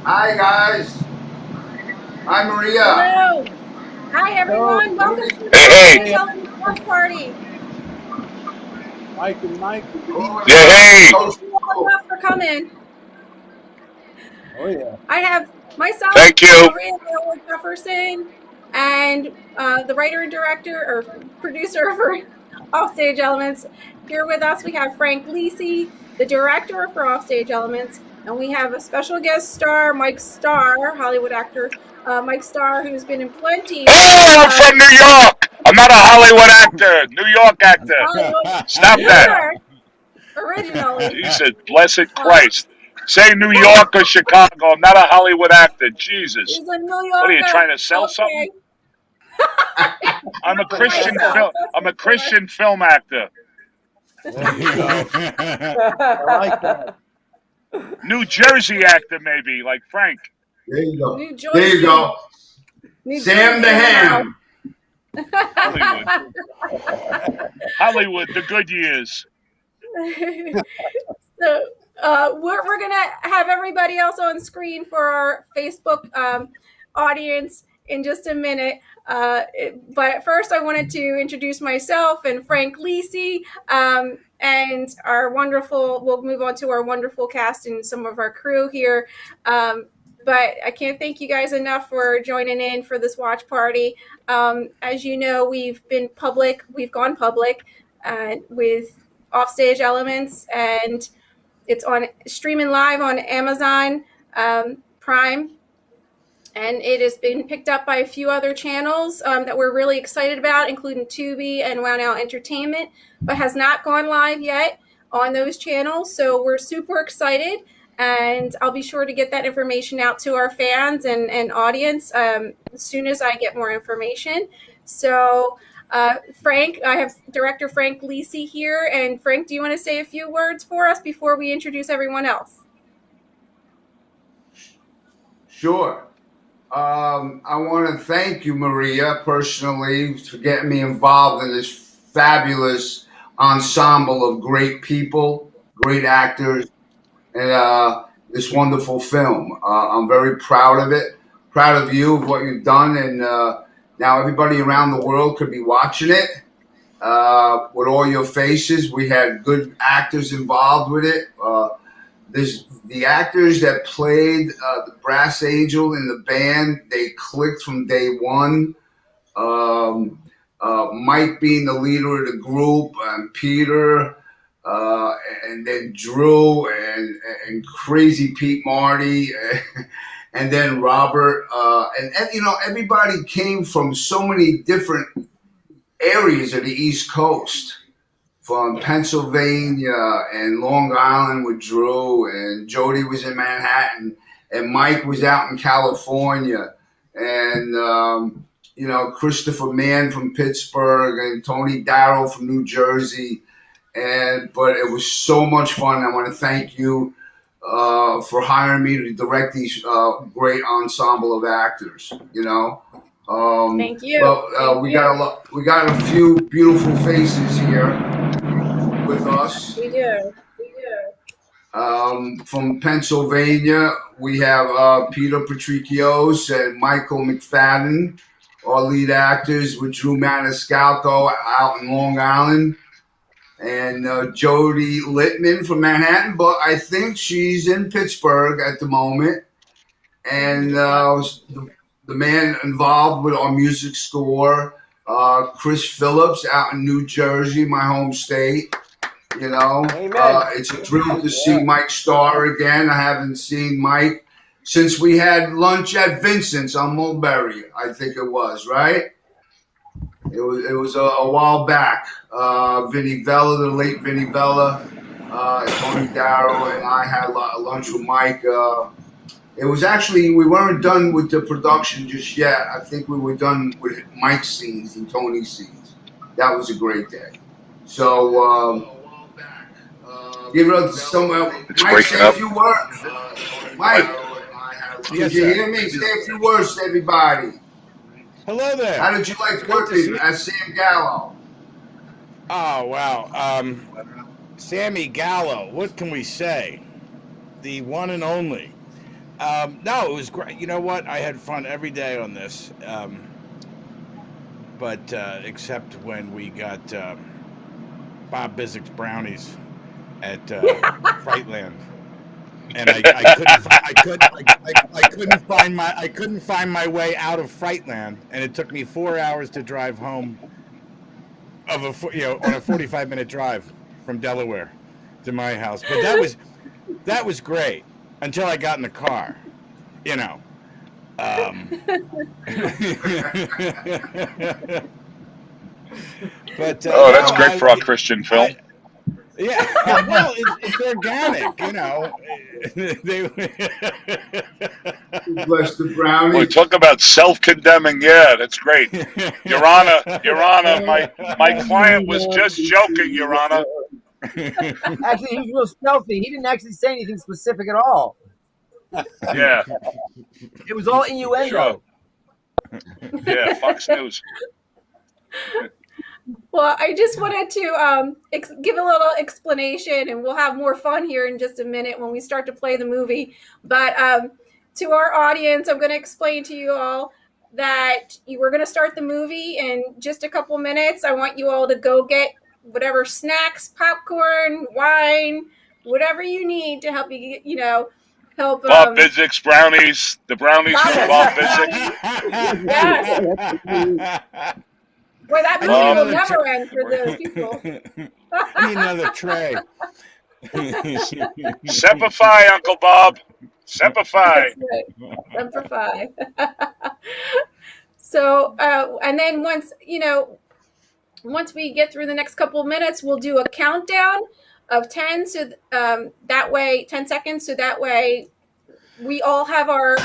Hi, guys. Hi, Maria. Hello. Hi, Hello, everyone. Welcome to the Hey, Offstage hey, Elements Watch Party. Mike and Mike. Good Oh, evening. yeah, hey. Thank host. you all enough for coming. Oh yeah. I have myself, Thank you. Maria Viola Jefferson, and the writer and director or producer for Offstage Elements. Here with us, we have Frank Lisi, the director for Offstage Elements, and we have a special guest star, Mike Starr, Hollywood actor, Mike Starr, who's been in plenty Hey, I'm of from New York. I'm not a Hollywood actor, New York actor. Hollywood, Stop New that. York originally. Jesus, blessed Uh, Christ. Say New York or Chicago. I'm not a Hollywood actor. Jesus. he's a New What are you Yorker. trying to sell Okay. something? I'm a For Christian myself, film. that's I'm for a Christian film actor. There you go. I like that. New Jersey actor, maybe like Frank. There you go. New There you Jersey. go. New Sam Jersey the in the house. Ham. Hollywood. Hollywood. The good years. So we're going to have everybody else on screen for our Facebook audience in just a minute. But first, I wanted to introduce myself and Frank Lisi, and our wonderful, we'll move on to our wonderful cast and some of our crew here. But I can't thank you guys enough for joining in for this watch party. As you know, we've gone public with Offstage Elements, and it's on streaming live on Amazon Prime, and it has been picked up by a few other channels that we're really excited about, including Tubi and Wow Now Entertainment, but has not gone live yet on those channels. So we're super excited, and I'll be sure to get that information out to our fans and audience as soon as I get more information. So, Frank, I have director Frank Lisi here. And Frank, do you want to say a few words for us before we introduce everyone else? Sure. I want to thank you, Maria, personally, for getting me involved in this fabulous ensemble of great people, great actors, and this wonderful film. I'm very proud of it, proud of you, of what you've done, and now everybody around the world could be watching it with all your faces. We had good actors involved with it. There's the actors that played the brass angel in the band. They clicked from day one. Um, Mike being the leader of the group, and Peter, uh, and then Drew and Crazy Pete Marty, and then Robert, and you know everybody came from so many different areas of the East Coast, from Pennsylvania and Long Island with Drew, and Jody was in Manhattan, and Mike was out in California, and you know Christopher Mann from Pittsburgh, and Tony Darrow from New Jersey, and but it was so much fun. I want to thank you for hiring me to direct these great ensemble of actors. You know. Thank you. Thank We you. got a lot. We got a few beautiful faces here with us. We do. From Pennsylvania, we have Peter Patrikios and Michael McFadden, our lead actors, with Drew Maniscalco out in Long Island, and Jody Litman from Manhattan, but I think she's in Pittsburgh at the moment. And the man involved with our music score, Chris Phillipps out in New Jersey, my home state. You know, Amen. it's a thrill to see Mike Starr again. I haven't seen Mike since we had lunch at Vincent's on Mulberry. I think it was right. It was a while back. Vinny Vella, the late Vinny Vella, Tony Darrow, and I had lunch with Mike. It was actually we weren't done with the production just yet. I think we were done with Mike's scenes and Tony's scenes. That was a great day. So give it up to someone. It's Mike, breaking say a up. few words. Mike, could Yes, you sir. hear me? Say a few words to everybody. Hello there. How did you like Good to see working you. at Sam Gallo? Oh wow. Sammy Gallo. What can we say? The one and only. No, it was great. You know what? I had fun every day on this, but except when we got Bob Bizik's brownies at Frightland, and I couldn't find my way out of Frightland, and it took me 4 hours to drive home on a 45-minute drive from Delaware to my house. But that was great until I got in the car, you know. But that's great for a Christian film. Yeah, well, it's organic, you know. Bless the brownie. Boy, talk about self-condemning. Yeah, that's great. Your Honor, my client was just joking, Your Honor. Actually, he was real stealthy. He didn't actually say anything specific at all. Yeah. It was all innuendo. Sure. Yeah, Fox News. Well, I just wanted to give a little explanation, and we'll have more fun here in just a minute when we start to play the movie. But to our audience, I'm going to explain to you all that we're going to start the movie in just a couple minutes. I want you all to go get whatever snacks, popcorn, wine, whatever you need to help you, help. Bob Bizik's brownies. The brownies from Bob Bizik. Yes. Boy, that movie will never end for those people. I need another tray. Semper Fi, Uncle Bob. Semper Fi. That's right. Semper Fi. So, and then once we get through the next couple of minutes, we'll do a countdown of 10. So that way, 10 seconds. So that way, we all have our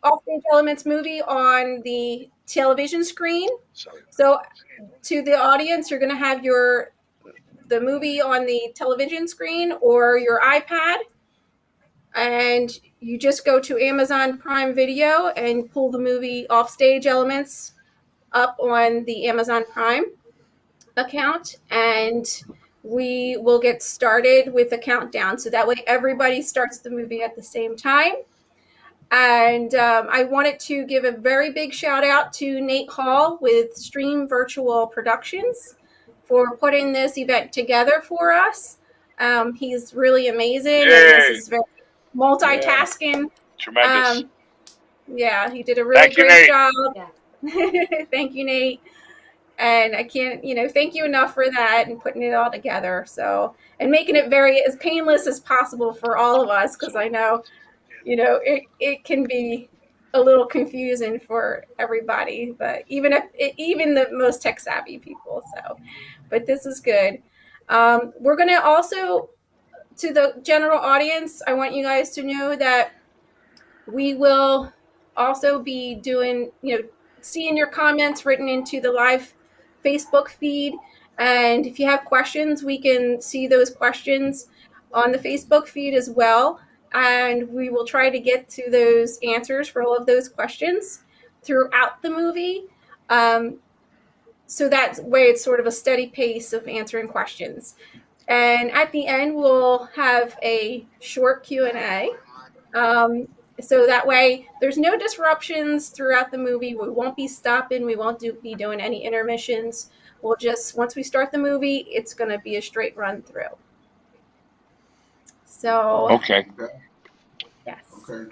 Offstage Elements movie on the television screen. So to the audience, you're going to have the movie on the television screen or your iPad, and you just go to Amazon Prime Video and pull the movie Offstage Elements up on the Amazon Prime account, and we will get started with a countdown. So that way everybody starts the movie at the same time. And I wanted to give a very big shout out to Nate Hall with Stream Virtual Productions for putting this event together for us. He's really amazing. Yay. And this is very multitasking. Tremendous. Yeah, he did a really great Nate. job. Yeah. Thank you, Nate. And I can't, thank you enough for that and putting it all together. So, and making it as painless as possible for all of us, because I know, it can be a little confusing for everybody, but even the most tech savvy people. So, but this is good. We're going to also, to the general audience, I want you guys to know that we will also be doing, seeing your comments written into the live Facebook feed. And if you have questions, we can see those questions on the Facebook feed as well. And we will try to get to those answers for all of those questions throughout the movie. So that way it's sort of a steady pace of answering questions. And at the end, we'll have a short Q&A. So that way there's no disruptions throughout the movie. We won't be stopping. We won't be doing any intermissions. We'll just, once we start the movie, it's going to be a straight run through. So. Okay. Yes. Okay.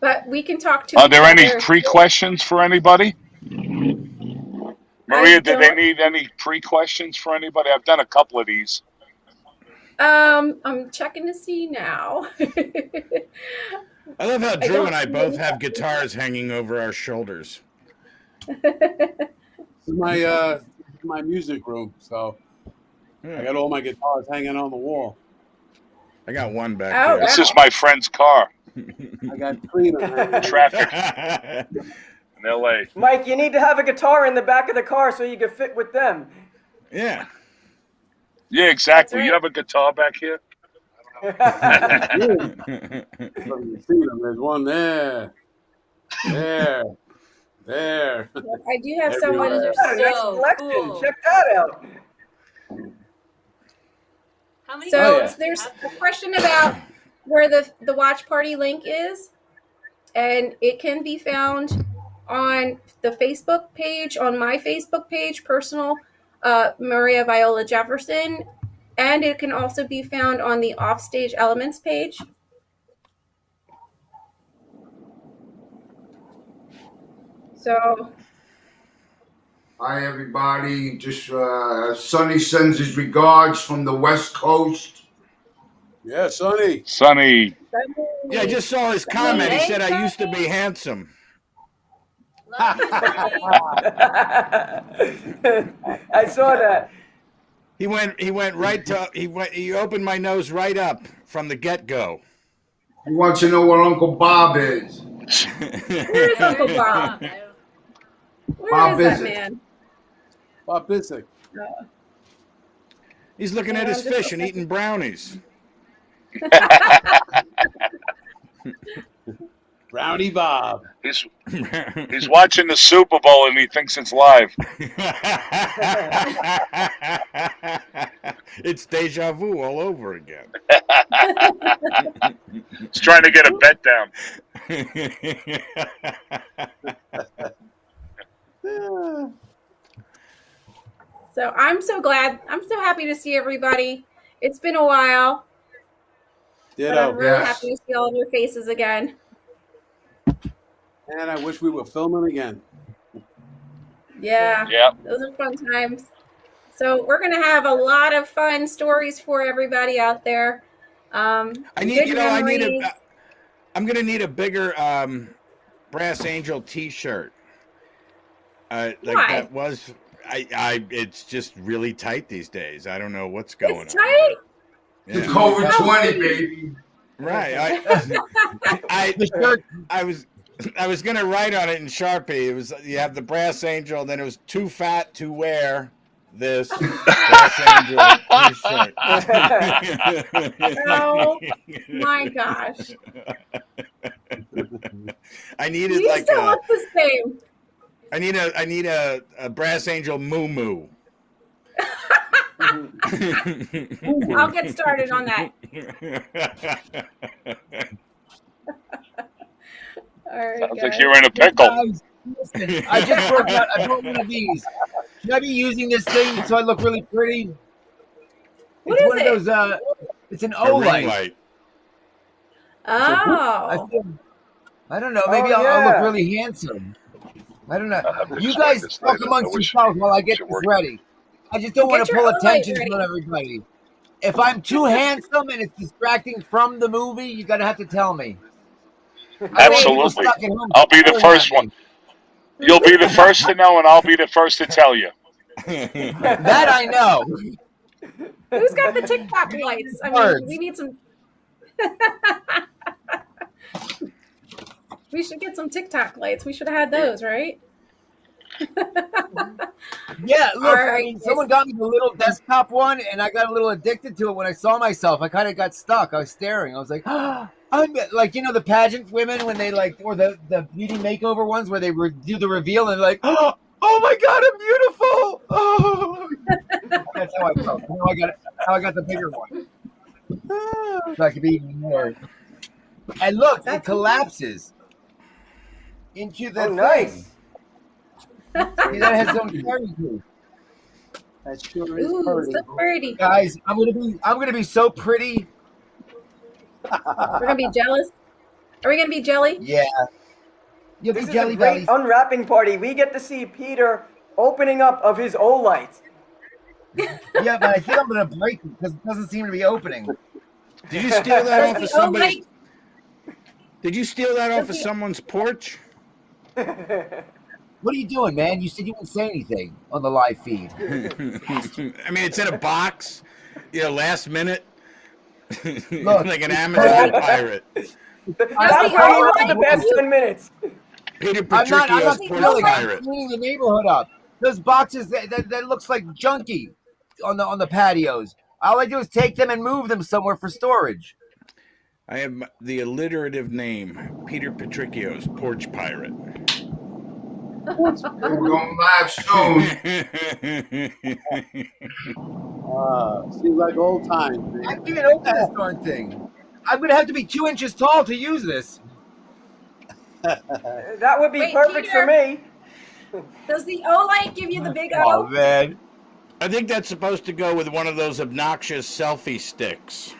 But we can talk to Are there any pre-questions for anybody? Maria, do they need any pre-questions for anybody? I've done a couple of these. I'm checking to see now. I love how Drew and I both have guitars hanging over our shoulders. This is my music room, so I got all my guitars hanging on the wall. I got one back Oh, there. This is my friend's car. I got three of them. Traffic in L.A. Mike, you need to have a guitar in the back of the car so you can fit with them. Yeah. Yeah, exactly. Right. You have a guitar back here? So you see them. There's one there. There. I do have someone. What a nice collection. Cool. Check that out. How many So yeah. there's a question about where the watch party link is. and it can be found on the Facebook page, on my Facebook page, personal Maria Viola Jefferson, and it can also be found on the Offstage Elements page. So, hi everybody. Just Sonny sends his regards from the West Coast. Yeah, Sonny. Sonny. Yeah, I just saw his comment. He said, "I used to be handsome." I saw that. He went right to he opened my nose right up from the get-go. He wants to know where Uncle Bob is. where is Uncle Bob? Where Bob is that Bissick. man? Bob Bissick. He's looking at his fish and eating brownies. Brownie Bob. He's watching the Super Bowl and he thinks it's live. It's deja vu all over again. He's trying to get a bet down. So I'm so glad. I'm so happy to see everybody. It's been a while, but I'm Ditto. really Yes. happy to see all of your faces again. And I wish we were filming again. Yeah, Yeah. those are fun times. So we're gonna have a lot of fun stories for everybody out there. I'm gonna need a bigger Brass Angel T-shirt. Like Why? that was. It's just really tight these days. I don't know what's going It's on. tight. The Yeah. COVID-20, baby. Right. I was gonna write on it in Sharpie. It was you have the Brass Angel, and then it was too fat to wear this Brass Angel T-shirt. Oh my gosh. I needed You like still look the same. I need a Brass Angel moo moo. I'll get started on that. All right, Sounds like guys. you're in a pickle. Guys, listen, I just broke out. I brought one of these. Should I be using this thing so I look really pretty? What It's is one it? of those. It's an A ring O-light. light. Oh. I don't know. Maybe Oh, I'll look yeah. really handsome. I don't know. have to You explain guys this talk later. amongst I wish yourselves while I get it this worked. ready. I just don't want Get to your pull O-light attention ready. from everybody. If I'm too handsome and it's distracting from the movie, you're gonna have to tell me. I don't want people Absolutely. stuck at home I'll be the staring first at me. one. You'll be the first to know, and I'll be the first to tell you. That I know. Who's got the TikTok lights? I mean, Words. we need some. We should get some TikTok lights. We should have had those, right? Yeah, look, All right, I mean, someone got me the little desktop one, and I got a little addicted to it when I saw myself. I kind of got stuck. I was staring. I was like, I'm like, you know, the pageant women when they like, or the beauty makeover ones where they do the reveal and they're like, oh my God, I'm beautiful. Oh, that's how I felt. Now I got the bigger one. So I could be even more. And look, it collapses into the Oh, thing. nice. See, that has its own carry too. That sure is Ooh, pretty. so pretty. Guys, I'm gonna be so pretty. We're gonna be jealous. Are we gonna be jelly? Yeah. You'll This be is jelly a great bellies. unwrapping party. We get to see Peter opening up of his O-light. Yeah, but I think I'm gonna break it because it doesn't seem to be opening. Did you steal that off of Oh, somebody? wait. Did you steal that off of someone's porch? What are you doing, man? You said you wouldn't say anything on the live feed. I mean, it's in a box. Last minute. Look, Like an Amazon pirate. That's the how you O-light? run the best 10 minutes. Peter I'm not Patrikios, porch stealing. I'm pirate. cleaning the neighborhood up. Those boxes that looks like junky on the patios. All I do is take them and move them somewhere for storage. I have the alliterative name, Peter Patrikios, porch pirate. We're going live soon. Seems like old times, man. I can't even open this darn thing. I'm gonna have to be 2 inches tall to use this. That would be Wait, perfect for Peter. me. Does the O light give you the big Oh O? man. I think that's supposed to go with one of those obnoxious selfie sticks.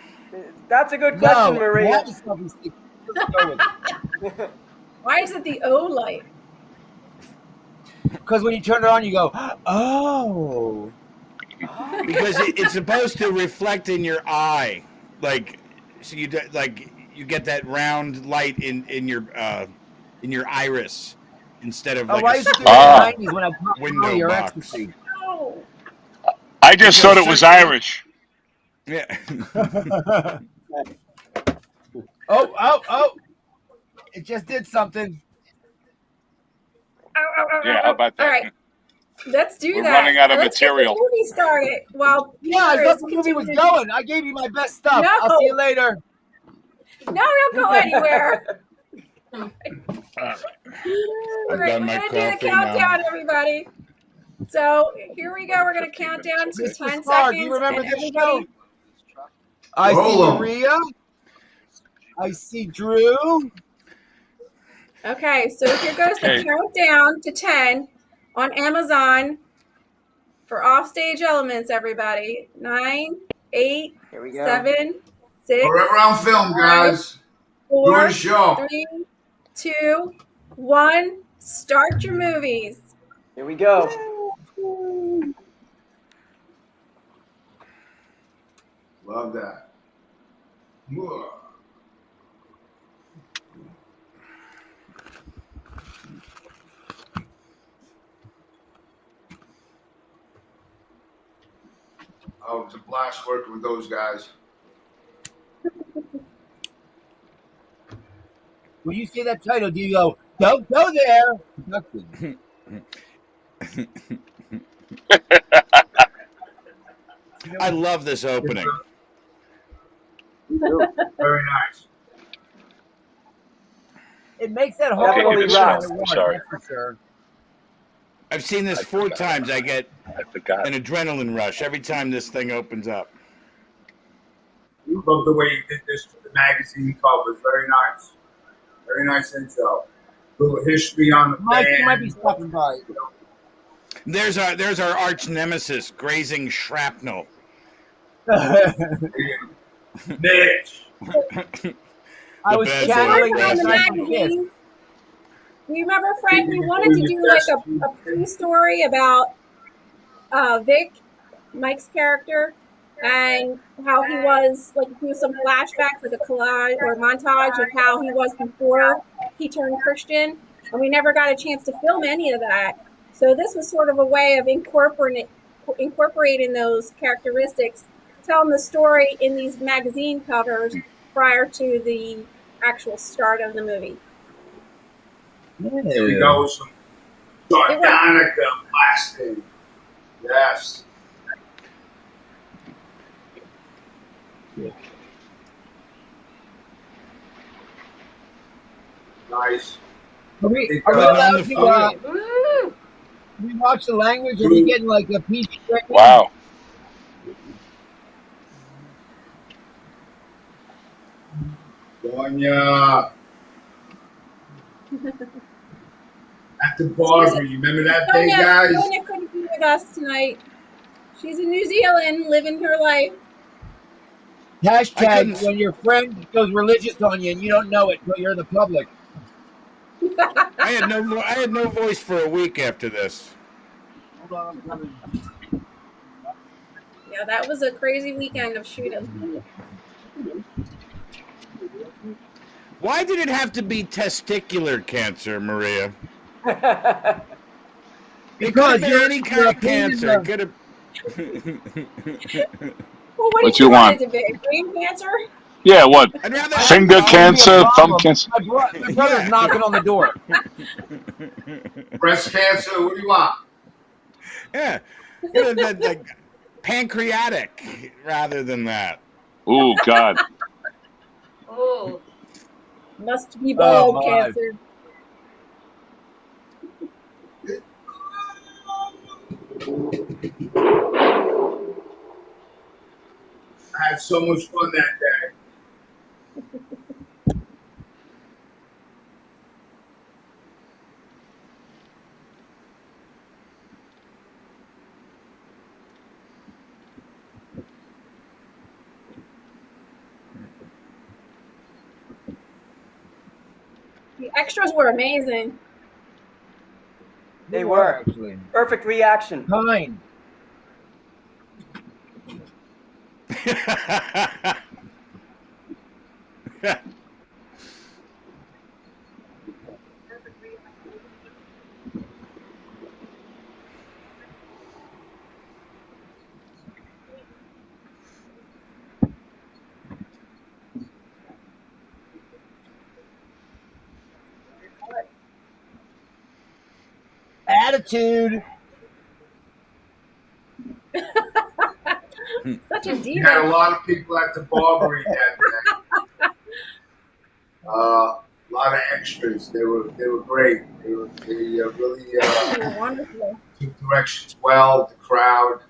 That's a good No, question, I Maria. have a selfie stick. Let's go with it. Why is it the O light? Because when you turn it on, you go, oh. Because it's supposed to reflect in your eye, like so you you get that round light in your iris instead of Oh, like I a used to do that Ah. in the 90s when I popped window Molly or box. ecstasy. Oh. I just Because thought it was certain- Irish. Yeah. Oh. It just did something. Yeah, how about that? All right, let's do We're that. running out of Let's get material. this movie started while Yeah, I Peter thought is the movie was continuing. going. I gave you my best stuff. No. I'll see you later. No, don't go anywhere. All I've right, done we're my gonna do the coffee countdown, now. everybody. So here we go. We're gonna count down to Mr. 10 Starr, seconds, do you remember and this everybody. show? I see Roll 'em. Maria. I see Drew. Okay, so here goes the Okay. countdown to 10 on Amazon for Offstage Elements, everybody. 9, 8, Here we go. 7, 6, All right, round film, guys. Doing 4, a show. 3, 2, 1. Start your movies. Here we go. Love that. Mwah. Oh, it was a blast working with those guys. When you see that title, do you go, don't go there? Nothing. I love this opening. Very nice. It makes that whole Okay, Definitely give it rocks. a shot. I'm sorry. That's for sure. I've seen this 4 times. I get I forgot. an adrenaline rush every time this thing opens up. Love the way you did this for the magazine covers. Very nice. Very nice intro. Little history on the Mike, band. you might be stopping by. There's our arch nemesis, grazing shrapnel. Mitch. I was bad channeling boy, On the Frank Lisi. magazine. Do you remember, Frank? We wanted to do like a pre-story about Vic, Mike's character, and how he was, like, do some flashbacks, like a collage or montage of how he was before he turned Christian, and we never got a chance to film any of that. So this was sort of a way of incorporating those characteristics, telling the story in these magazine covers prior to the actual start of the movie. Here we go with some sardonica blasting. Yes. Nice. Are we Putting on the allowed food. Woo! we watch the language? Are we getting like a PG rating? Wow. Sonia. At the Barbie. You remember that day, guys? Sonia couldn't be with us tonight. She's in New Zealand living her life. Hashtag when your friend goes religious on you and you don't know it until you're in the public. I had no voice for a week after this. Hold on, I'm coming. Yeah, that was a crazy weekend of shooting. Why did it have to be testicular cancer, Maria? It could have been any kind of cancer. It could have. Well, what What did you you want want? it to be? Brain cancer? Yeah, what? I'd rather Finger have cancer, thumb cancer. My brother's Yeah. knocking on the door. Breast cancer. What do you want? Yeah, could have been like pancreatic rather than that. Ooh, God. Oh. Must be bowel my. cancer. I had so much fun that day. The extras were amazing. They were. actually Perfect reaction. kind. Attitude. Such a We had a diva. lot of people at the Barbary that day. A lot of extras. They were great. They really They were wonderful. took directions well. The crowd.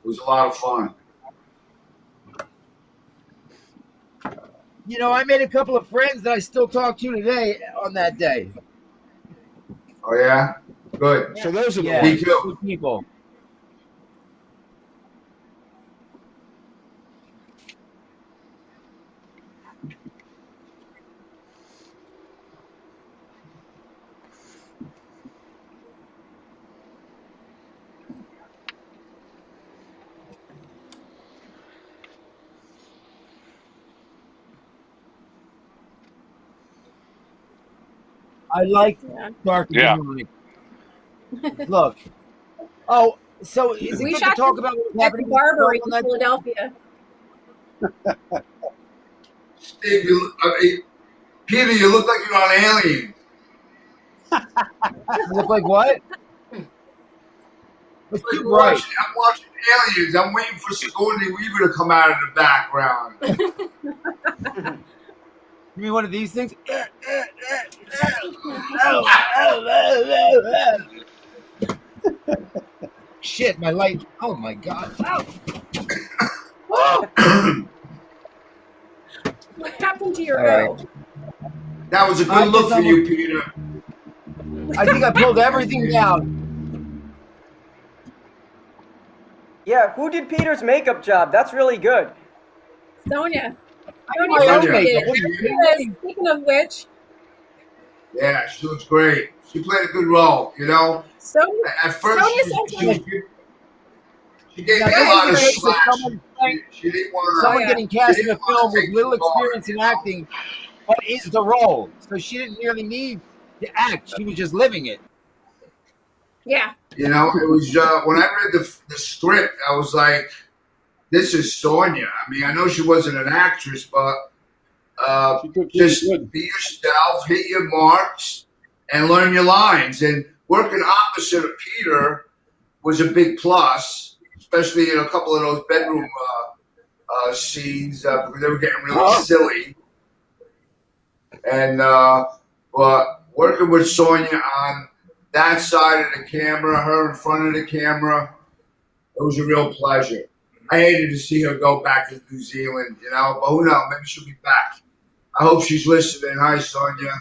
It was a lot of fun. You know, I made a couple of friends that I still talk to today on that day. Oh yeah, good. So those are the Yeah, Me ones. too. good people. I like Yeah. dark and Yeah. demonic. Look. Oh, so is it We good to shot talk this about what was at the happening Barbary on in that day? Philadelphia. Steve, Peter, you look like you're on Alien. You look like what? It's Like too bright. I'm watching Aliens. I'm waiting for Sigourney Weaver to come out of the background. You mean one of these things? Shit, my light. Oh my god. Oh. What happened to your All right. O? That was a I good look just for you, Peter. I think I pulled everything down. Yeah, who did Peter's makeup job? That's really good. Sonia. I did Sonia my said own she Sonia. makeup. did. What are you kidding Yes, me? speaking of which, Yeah, she looks great. She played a good role. You know, Sonia, at first Sonia she said gave Now, me a this Yeah, lot is of the great. case of slack. someone playing, She didn't Oh, someone want yeah. getting to. She cast in didn't a want film to with take little too hard. experience You in know. acting, but is the role. So she didn't really need to act. She was just living it. Yeah. You know, it was when I read the script, I was like, "This is Sonia." I mean, I know she wasn't an actress, but She took really just good. be yourself, hit your marks, and learn your lines. And working opposite of Peter was a big plus, especially in a couple of those bedroom scenes because they were getting really silly. And but working with Sonia on that side of the camera, her in front of the camera, it was a real pleasure. I hated to see her go back to New Zealand, you know, but who knows? Maybe she'll be back. I hope she's listening. Hi, Sonia.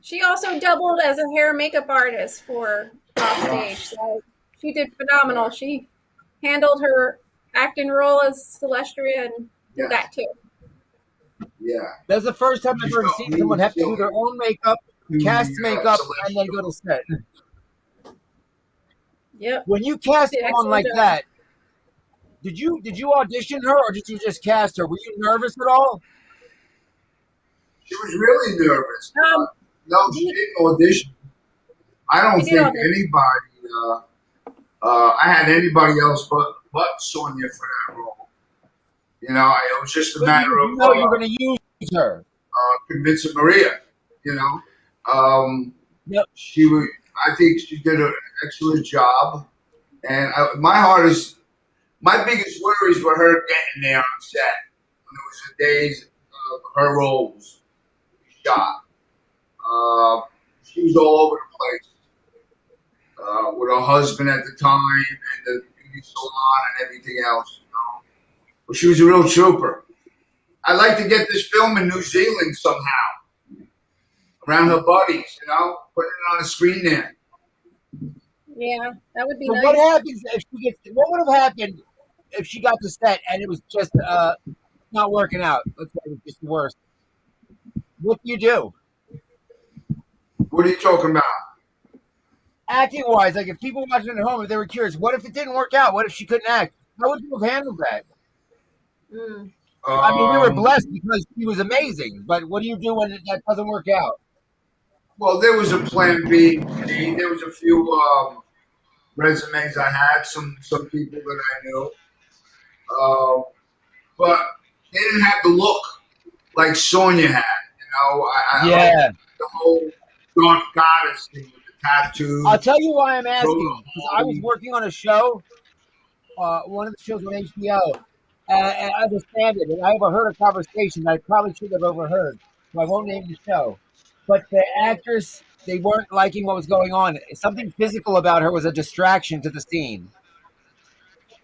She also doubled as a hair and makeup artist for OffStage. So she did phenomenal. She handled her acting role as Celestria and Yes. that too. Yeah. That's the first time I've She's ever got seen really someone have to do silly their own makeup, to cast the makeup, and then Celestial. go to set. Yep. When you cast Did someone excellent like job. that, did you audition her or did you just cast her? Were you nervous at all? She was really nervous. No, she we- didn't audition. I don't We did think audition. anybody. I had anybody else but Sonia for that role. You know, it was just a But matter you of know you're going to use her. convincing Maria. You know, Yep. she was. I think she did an excellent job. And my heart is my biggest worries were her getting there on set when it was the days of her roles shot. She was all over the place with her husband at the time and the beauty salon and everything else. You know? But she was a real trooper. I'd like to get this film in New Zealand somehow around her buddies. You know, putting it on the screen there. Yeah, that would be So nice. what happens if she gets? What would have happened if she got to set and it was just not working out? Let's say it was just the worst. What do you do? What are you talking about? Acting wise, like if people watching at home, if they were curious, what if it didn't work out? What if she couldn't act? How would you have handled that? Mm. I mean, we were blessed because she was amazing, but what do you do when that doesn't work out? Well, there was a plan B, C. There was a few resumes I had, some people that I knew, but they didn't have the look like Sonya had. I like Yeah. the whole dark goddess thing with the tattoos. I'll tell you why I'm asking. Because I was working on a show, one of the shows on HBO, and I understand it, and I overheard a conversation I probably should have overheard, so I won't name the show. But the actress, they weren't liking what was going on. Something physical about her was a distraction to the scene.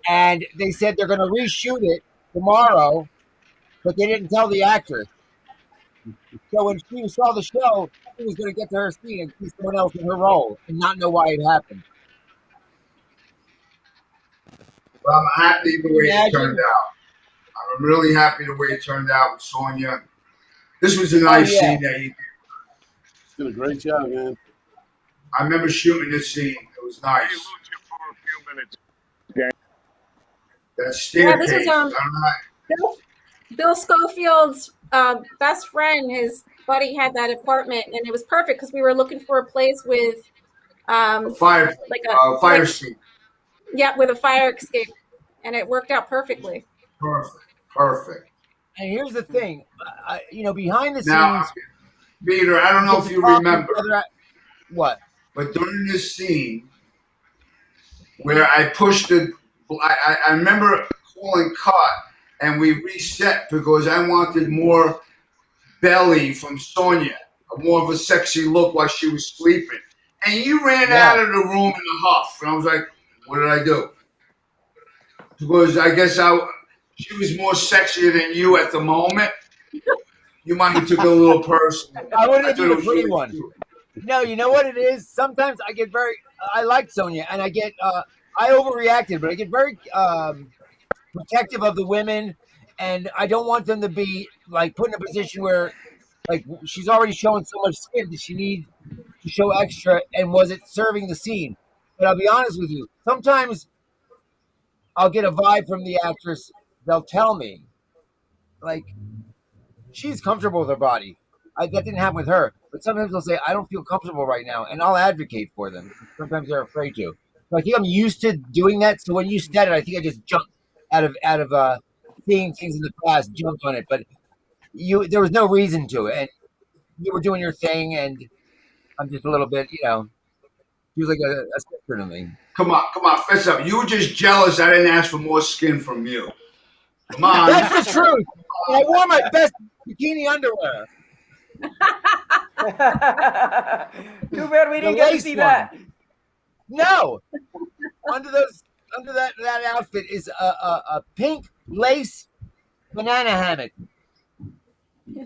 And they said they're going to reshoot it tomorrow, but they didn't tell the actress. So when she saw the show, she was going to get to her scene and see someone else in her role and not know why it happened. Well, I'm happy the way it Imagine. turned out. I'm really happy the way it turned out with Sonya. This was a nice scene that you did. Did a great job, man. I remember shooting this scene. It was nice. You lose you for a few minutes. That staircase. this was Bill Schofield's best friend. His buddy had that apartment, and it was perfect because we were looking for a place with fire escape. Yeah, with a fire escape, and it worked out perfectly. Perfect. And here's the thing, behind the Now, scenes. Peter, I don't know if you remember. What? But during this scene where I pushed it, I remember calling cut and we reset because I wanted more belly from Sonya, more of a sexy look while she was sleeping. And you ran out of the room in a huff. And I was like, what did I do? Because I guess she was more sexier than you at the moment. You might have took it a little personal. I wanted to be the pretty one. No, you know what it is? Sometimes I like Sonya, and I overreacted, but I get very protective of the women, and I don't want them to be like put in a position where like she's already showing so much skin that she needs to show extra, and was it serving the scene? But I'll be honest with you, sometimes I'll get a vibe from the actress. They'll tell me, like, she's comfortable with her body. That didn't happen with her. But sometimes they'll say, I don't feel comfortable right now. And I'll advocate for them. Sometimes they're afraid to. So I think I'm used to doing that. So when you said it, I think I just jumped out of seeing things in the past, jumped on it. But there was no reason to it. And you were doing your thing. And I'm just a little bit, she was like a sister to me. Come on, fess up. You were just jealous I didn't ask for more skin from you. Come on. That's the truth. And I wore my best bikini underwear. Too bad we didn't get to see that. No. under that outfit is a pink lace banana hammock.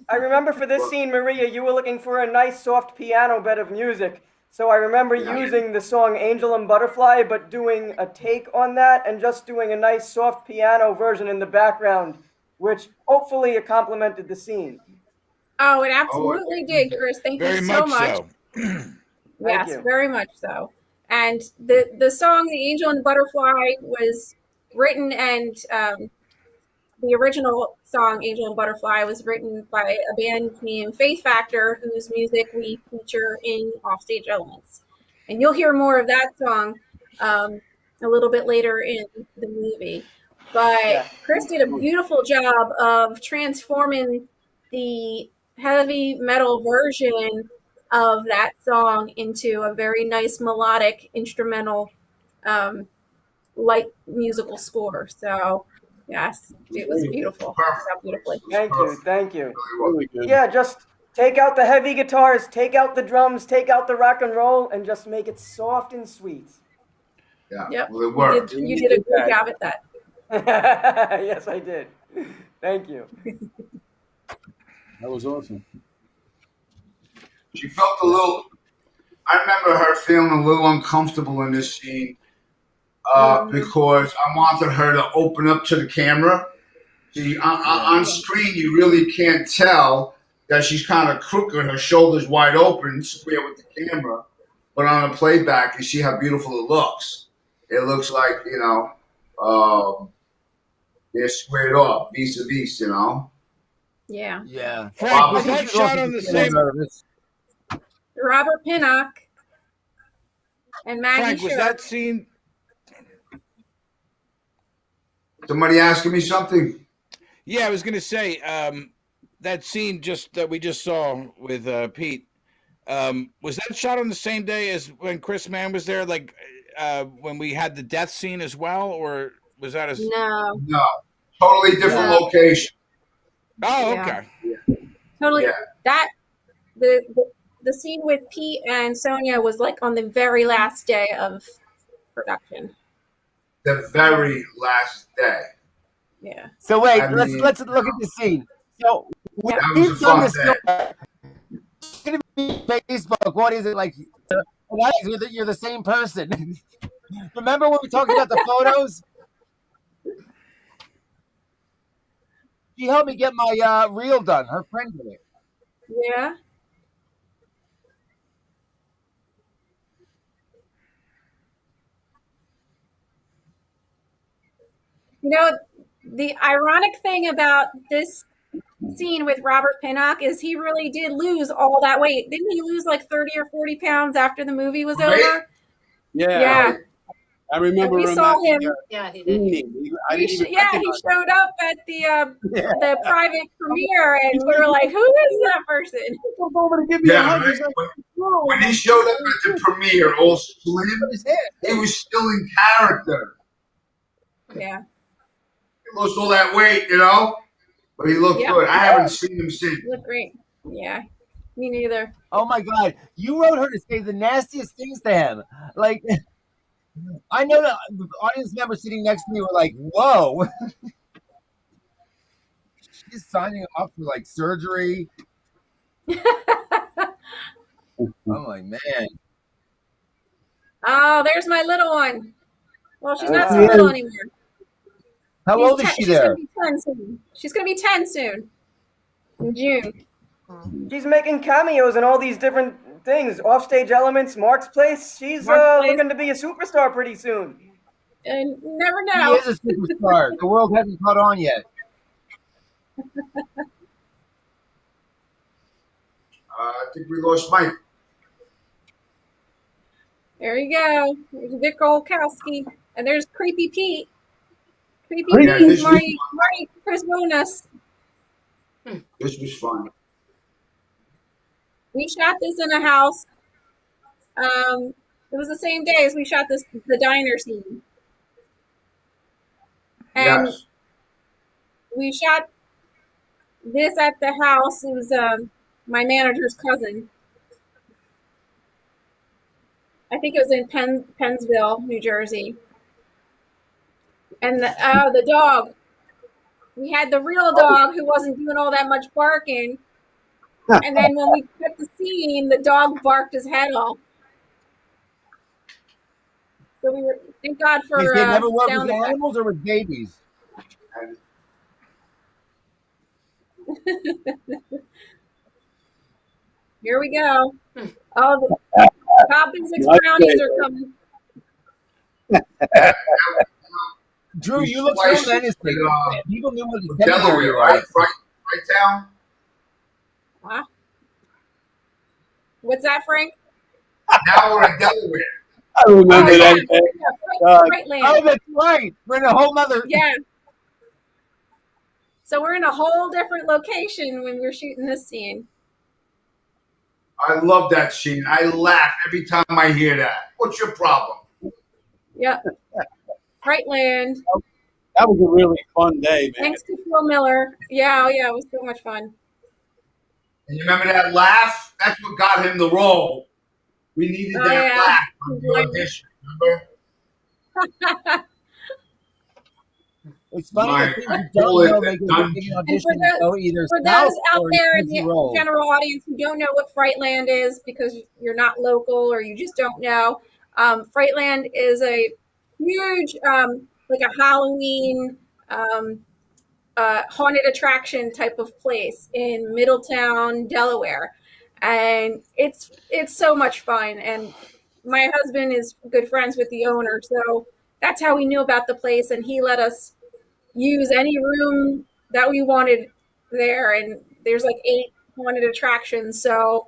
I remember for this scene, Maria, you were looking for a nice soft piano bed of music. So I remember using the song Angel and Butterfly, but doing a take on that and just doing a nice soft piano version in the background, which hopefully it complemented the scene. Oh, it absolutely did, Chris. Thank you so much. Yes, very much so. And the song The Angel and the Butterfly was written, and the original song Angel and Butterfly was written by a band named Faith Factor, whose music we feature in Offstage Elements. And you'll hear more of that song a little bit later in the movie. But Chris did a beautiful job of transforming the heavy metal version of that song into a very nice melodic instrumental light musical score. So yes, it was beautiful. Beautifully. Thank you. Really good. Yeah, just take out the heavy guitars, take out the drums, take out the rock and roll, and just make it soft and sweet. Yeah. Yep. Well, it worked. You did a good job at that. Yes, I did. Thank you. That was awesome. She felt I remember her feeling a little uncomfortable in this scene because I wanted her to open up to the camera. See, on screen, you really can't tell that she's kind of crooked, her shoulders wide open, square with the camera. But on the playback, you see how beautiful it looks. It looks like, they're squared off, vis-a-vis, Yeah. Yeah. Frank, was I that think shot on the same? Robert Pinnock and Maggie Frank, was Sher. that scene? Somebody asking me something? Yeah, I was going to say that scene that we just saw with Pete. Was that shot on the same day as when Chris Mann was there? Like when we had the death scene as well, or was that a? No. No, totally different location. Oh, Yeah. okay. Totally. Yeah. That the scene with Pete and Sonia was like on the very last day of production. The very last day. Yeah. So wait, I let's mean, look at the scene. So Yeah. That was a we've done fun this. day. It's gonna be Facebook. What is it like? You're the same person. Remember when we talked about the photos? She helped me get my reel done. Her friend did it. Yeah. You know, the ironic thing about this scene with Robert Pinnock is he really did lose all that weight. Didn't he lose like 30 or 40 pounds after the movie was Right? over? Yeah. Yeah. I remember We him saw at the, him. Yeah, he did. I didn't even He recognize him. showed up at the private premiere, and we were like, "Who is that person?" Come over to give me a Yeah, hug. right? He's like, When he showed up at the premiere, all slim, he was still in character. Yeah. He lost all that weight, but he looked Yeah. good. I haven't seen him since. Look great. Yeah. Me neither. Oh my God! You wrote her to say the nastiest things to him. Like, I know that the audience members sitting next to me were like, "Whoa." She's signing him up for like surgery. I'm like, man. Oh, there's my little one. Well, she's not so Yeah. little anymore. How old is she She's there? gonna be 10 soon. She's gonna be 10 soon. In June. She's making cameos in all these different things. Offstage Elements, Mark's Place. She's Mark's Place. looking to be a superstar pretty soon. And you never She know. is a superstar. The world hasn't caught on yet. I think we lost Mike. There you go. There's Vic Olkowski. And there's Creepy Pete. Creepy Yeah, Pete this is was Marty Chris Bonus. This was fun. We shot this in a house. It was the same day as we shot the diner scene. And Yes. we shot this at the house. It was my manager's cousin. I think it was in Pennsville, New Jersey. And the dog. We had the real dog who wasn't doing all that much barking. And then when we cut the scene, the dog barked his head off. So we were, thank God for Because they never work sound with effects. animals or with babies. Here we go. Oh, the top and six brownies are coming. Drew, We you look spliced so it menacing. with, People knew what the Delaware, cemetery right? was. Right down. Huh? What's that, Frank? Now we're in Delaware. I remember Oh, yeah. that day. Yeah, Right land. Oh, that's right. We're in a whole nother. Yeah. So we're in a whole different location when we're shooting this scene. I love that scene. I laugh every time I hear that. What's your problem? Yep. Right land. That was a really fun day, man. Thanks to Phil Miller. Yeah, oh yeah, it was so much fun. And you remember that laugh? That's what got him the role. We needed Oh, that yeah. laugh on the audition. Remember? It's funny My that things you don't bullet know make it done. an And audition for go either For south those out or there in easy the roll. general audience who don't know what Frightland is because you're not local or you just don't know, Frightland is a huge, like a Halloween haunted attraction type of place in Middletown, Delaware, and it's so much fun. And my husband is good friends with the owner, so that's how we knew about the place, and he let us use any room that we wanted there. And there's like 8 haunted attractions, so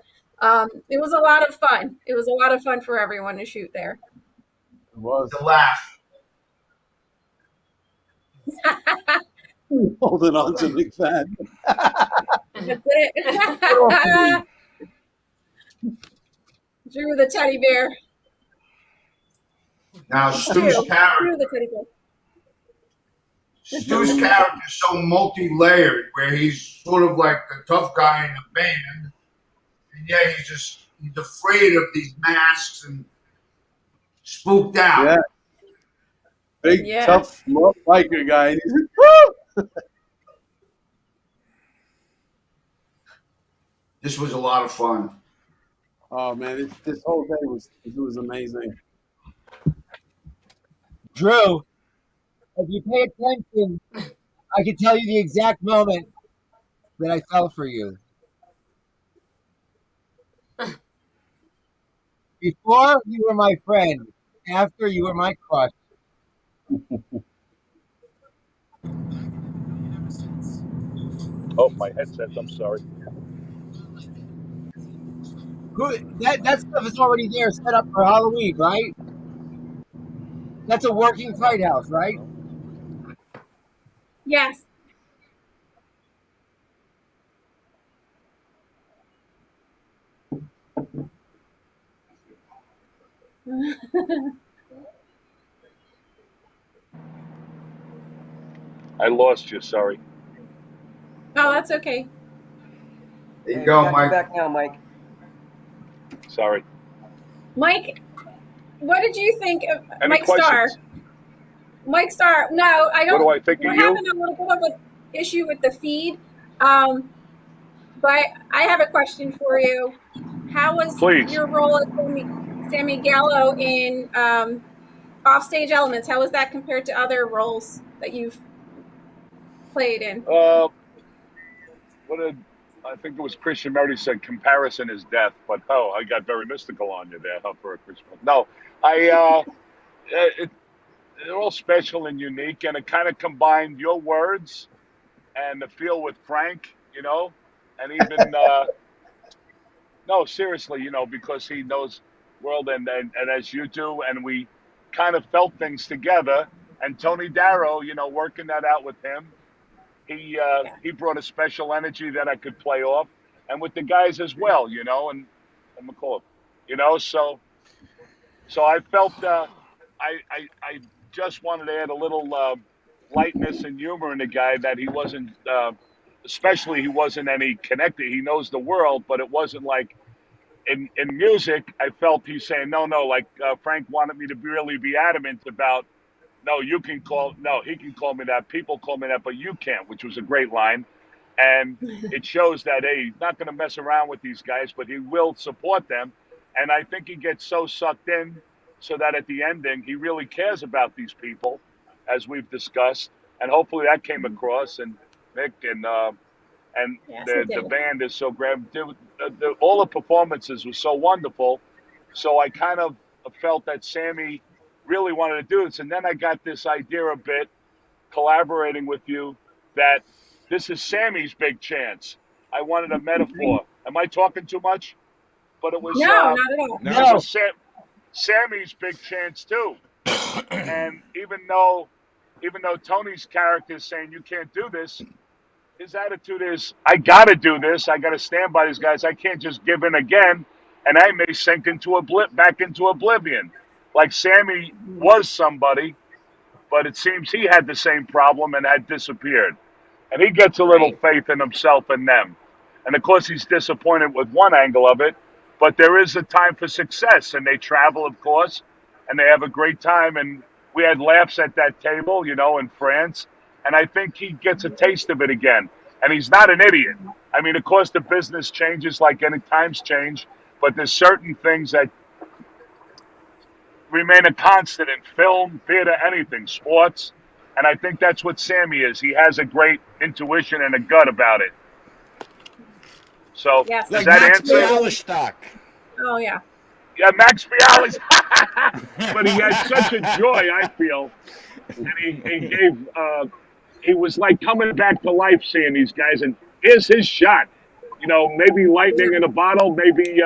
it was a lot of fun. It was a lot of fun for everyone to shoot there. It was. To laugh. Holding on to McFadden. That's it. Drew the teddy bear. Now, Stu's Drew character the teddy bear. is so multi-layered, where he's sort of like the tough guy in the band, and yet he's afraid of these masks and spooked out. Yeah. Big, Yeah. tough biker guy. And he's like, woo! This was a lot of fun. Oh, man, this whole day was amazing. Drew, if you pay attention, I can tell you the exact moment that I fell for you. Before, you were my friend. After, you were my crush. Oh, my headset. I'm sorry. That stuff is already there, set up for Halloween, right? That's a working fight house, right? Yes. I lost you. Sorry. Oh, that's okay. There you Hey, go, got you Mike. back now, Mike. Sorry. Mike, what did you think of Any Mike Starr? questions? Mike Starr. No, I don't. What do I think We're of you? having a little bit of an issue with the feed. But I have a question for you. How was Please. your role as Sammy Gallo in Offstage Elements? How was that compared to other roles that you've played in? I think it was Christian Murray said comparison is death, but I got very mystical on you there for a Christian. No, they're all special and unique, and it kind of combined your words and the feel with Frank, and even no, seriously, because he knows world and as you do, and we kind of felt things together. And Tony Darrow, working that out with him, he brought a special energy that I could play off, and with the guys as well, and McCall, so I felt I just wanted to add a little lightness and humor in the guy, that he wasn't, especially he wasn't any connected. He knows the world, but it wasn't like in music. I felt he's saying no, like Frank wanted me to really be adamant about. No, he can call me that. People call me that, but you can't, which was a great line. And it shows that, hey, he's not going to mess around with these guys, but he will support them. And I think he gets so sucked in so that at the ending, he really cares about these people, as we've discussed. And hopefully that came across. And Nick and Yes, the band is so great. All the performances were so wonderful. So I kind of felt that Sammy really wanted to do this. And then I got this idea a bit, collaborating with you, that this is Sammy's big chance. I wanted a metaphor. Am I talking too much? But it was No, not at all. It was Sammy's big chance too. And even though Tony's character is saying you can't do this, his attitude is, I got to do this. I got to stand by these guys. I can't just give in again, and I may sink into back into oblivion. Like Sammy was somebody, but it seems he had the same problem and had disappeared. And he gets a little faith in himself and them. And of course, he's disappointed with one angle of it, but there is a time for success, and they travel, of course, and they have a great time. And we had laughs at that table, in France. And I think he gets a taste of it again. And he's not an idiot. I mean, of course, the business changes like any times change, but there's certain things that remain a constant in film, theater, anything, sports. And I think that's what Sammy is. He has a great intuition and a gut about it. So Yes. does Like that Max answer? Bialystock. Oh yeah. Yeah, Max Bialy's. But he had such a joy, I feel. And he gave, he was like coming back to life seeing these guys. And here's his shot. You know, maybe lightning in a bottle. Maybe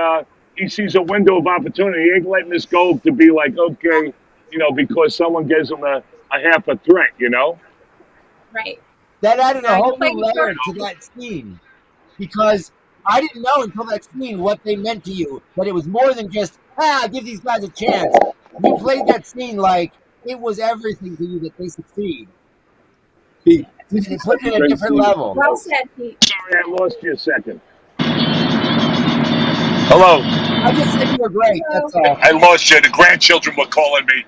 he sees a window of opportunity. He ain't letting this go to be like, okay, you know, because someone gives him a half a threat, you know? Right. That added a He whole played new layer perfect. to that scene because I didn't know until that scene what they meant to you. That it was more than just give these guys a chance. You played that scene like it was everything to you that they succeed. Pete, They this is put such it a at a great different scene. level. Well said, Pete. Sorry, I lost you a second. Hello. I just said you were great. That's all. I lost you. The grandchildren were calling me.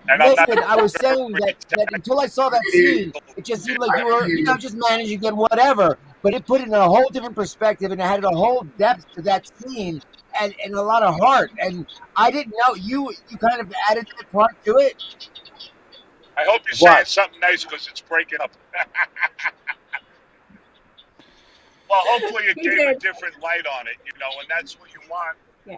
And I'm not. Listen, I was saying that until I saw that scene, it just seemed like you were, just managing it, whatever. But it put it in a whole different perspective, and it had a whole depth to that scene, and a lot of heart. And I didn't know you kind of added that part to it. I hope you're saying What? something nice because it's breaking up. Well, hopefully it He gave a did. different light on it, you know, and that's what you want. Yeah.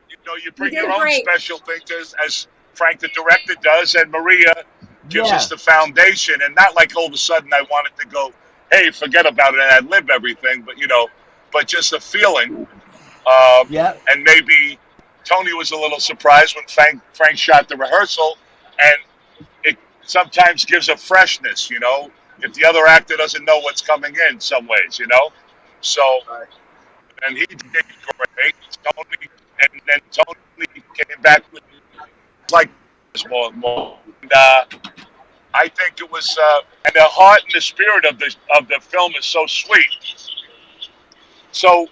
You know, you He bring did your own great. special things as Frank the director does, and Maria gives us Yeah. the foundation, and not like all of a sudden I wanted to go, hey, forget about it, and I live everything, but you know, but just a feeling. Yeah. And maybe Tony was a little surprised when Frank shot the rehearsal, and it sometimes gives a freshness, you know, if the other actor doesn't know what's coming in some ways, you know. So, and he did great. Tony, and then Tony came back with like more. And I think it was, and the heart and the spirit of the film is so sweet. So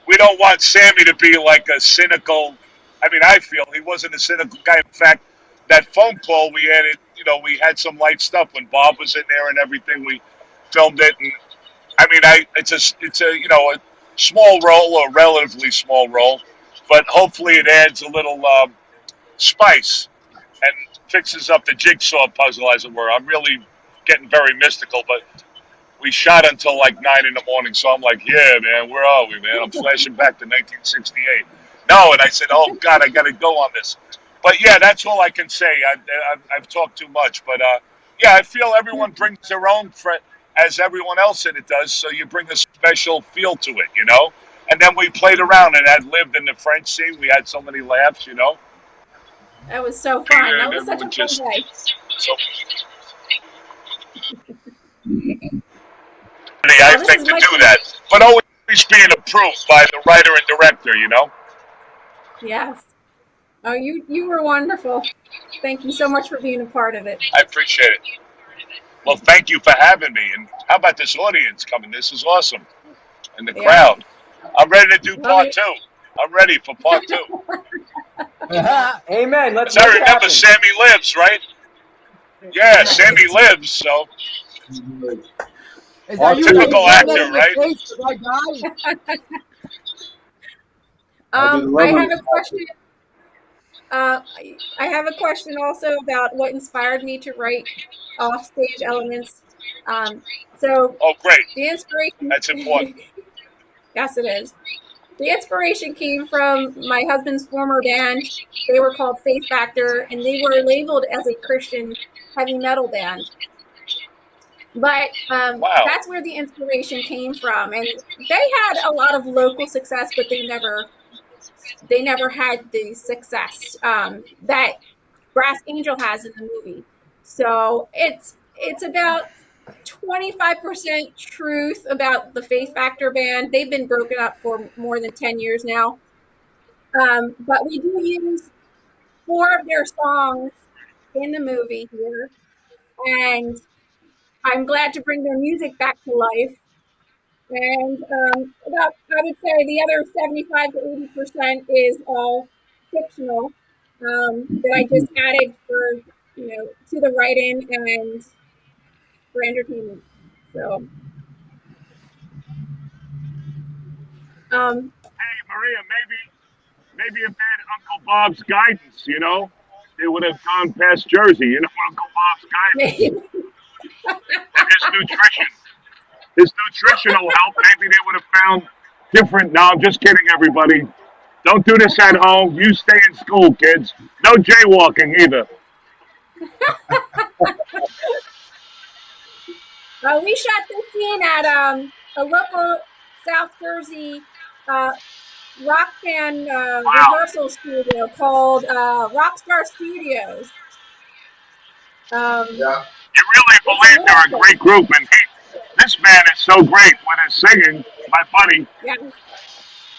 we don't want Sammy to be like a cynical. I mean, I feel he wasn't a cynical guy. In fact, that phone call we had, you know, we had some light stuff when Bob was in there and everything. We filmed it, and I mean, it's a you know a small role, a relatively small role, but hopefully it adds a little spice and fixes up the jigsaw puzzle, as it were. I'm really getting very mystical, but we shot until like 9 in the morning. So I'm like, yeah, man, where are we, man? I'm flashing back to 1968. No, and I said, oh God, I got to go on this. But yeah, that's all I can say. I've talked too much, but yeah, I feel everyone brings their own, as everyone else in it does. So you bring a special feel to it, you know. And then we played around and had lived in the French scene. We had so many laughs, you know. That was so fun. That And was such a everyone fun day. so. I This think is to Michael. do that, but always being approved by the writer and director, you know. Yes. Oh, you were wonderful. Thank you so much for being a part of it. I appreciate it. Well, thank you for having me. And how about this audience coming? This is awesome. And the Yeah. crowd. I'm ready to do Love part it. 2. I'm ready for part 2. Amen. Let's As I make it remember, happen. Sammy lives, right? Yeah, Sammy lives. So Is that you typical rubbing that actor, in your right? face with my guy? I did I 11 have a question. I have a question also about what inspired me to write offstage elements. So Oh, great. the inspiration. That's important. Yes, it is. The inspiration came from my husband's former band. They were called Faith Factor, and they were labeled as a Christian heavy metal band. But Wow. that's where the inspiration came from, and they had a lot of local success, but they never had the success that Brass Angel has in the movie. So it's about 25% truth about the Faith Factor band. They've been broken up for more than 10 years now. But we do use 4 of their songs in the movie here. And I'm glad to bring their music back to life. And I would say the other 75 to 80% is all fictional that I just added for, to the write-in and for entertainment. So, Hey, Maria, maybe if they had Uncle Bob's guidance, you know, they would have gone past Jersey. You know what Uncle Bob's guy? Maybe. His nutritional help. Maybe they would have found different. No, I'm just kidding, everybody. Don't do this at home. You stay in school, kids. No jaywalking either. We shot this scene at a local South Jersey rock band rehearsal studio called Rockstar Studios. Yeah. You really believe they're a great group, and this man is so great with his singing, my buddy. Yeah.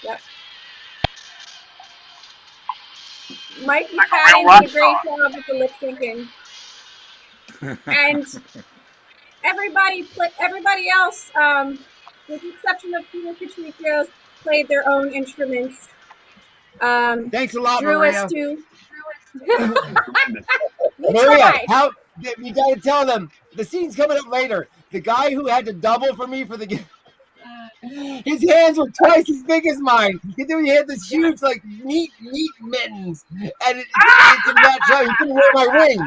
Yep. Mike Like a real McFadden rock did a great star. job with the lip syncing. And everybody else, with the exception of Peter Patrikios, played their own instruments. Thanks a lot, Drew Maria. us to. Maria, how you got to tell them the scene's coming up later. The guy who had to double for me for the his hands were twice as big as mine. He had this huge like meat mittens, and it did not show. He couldn't wear my rings.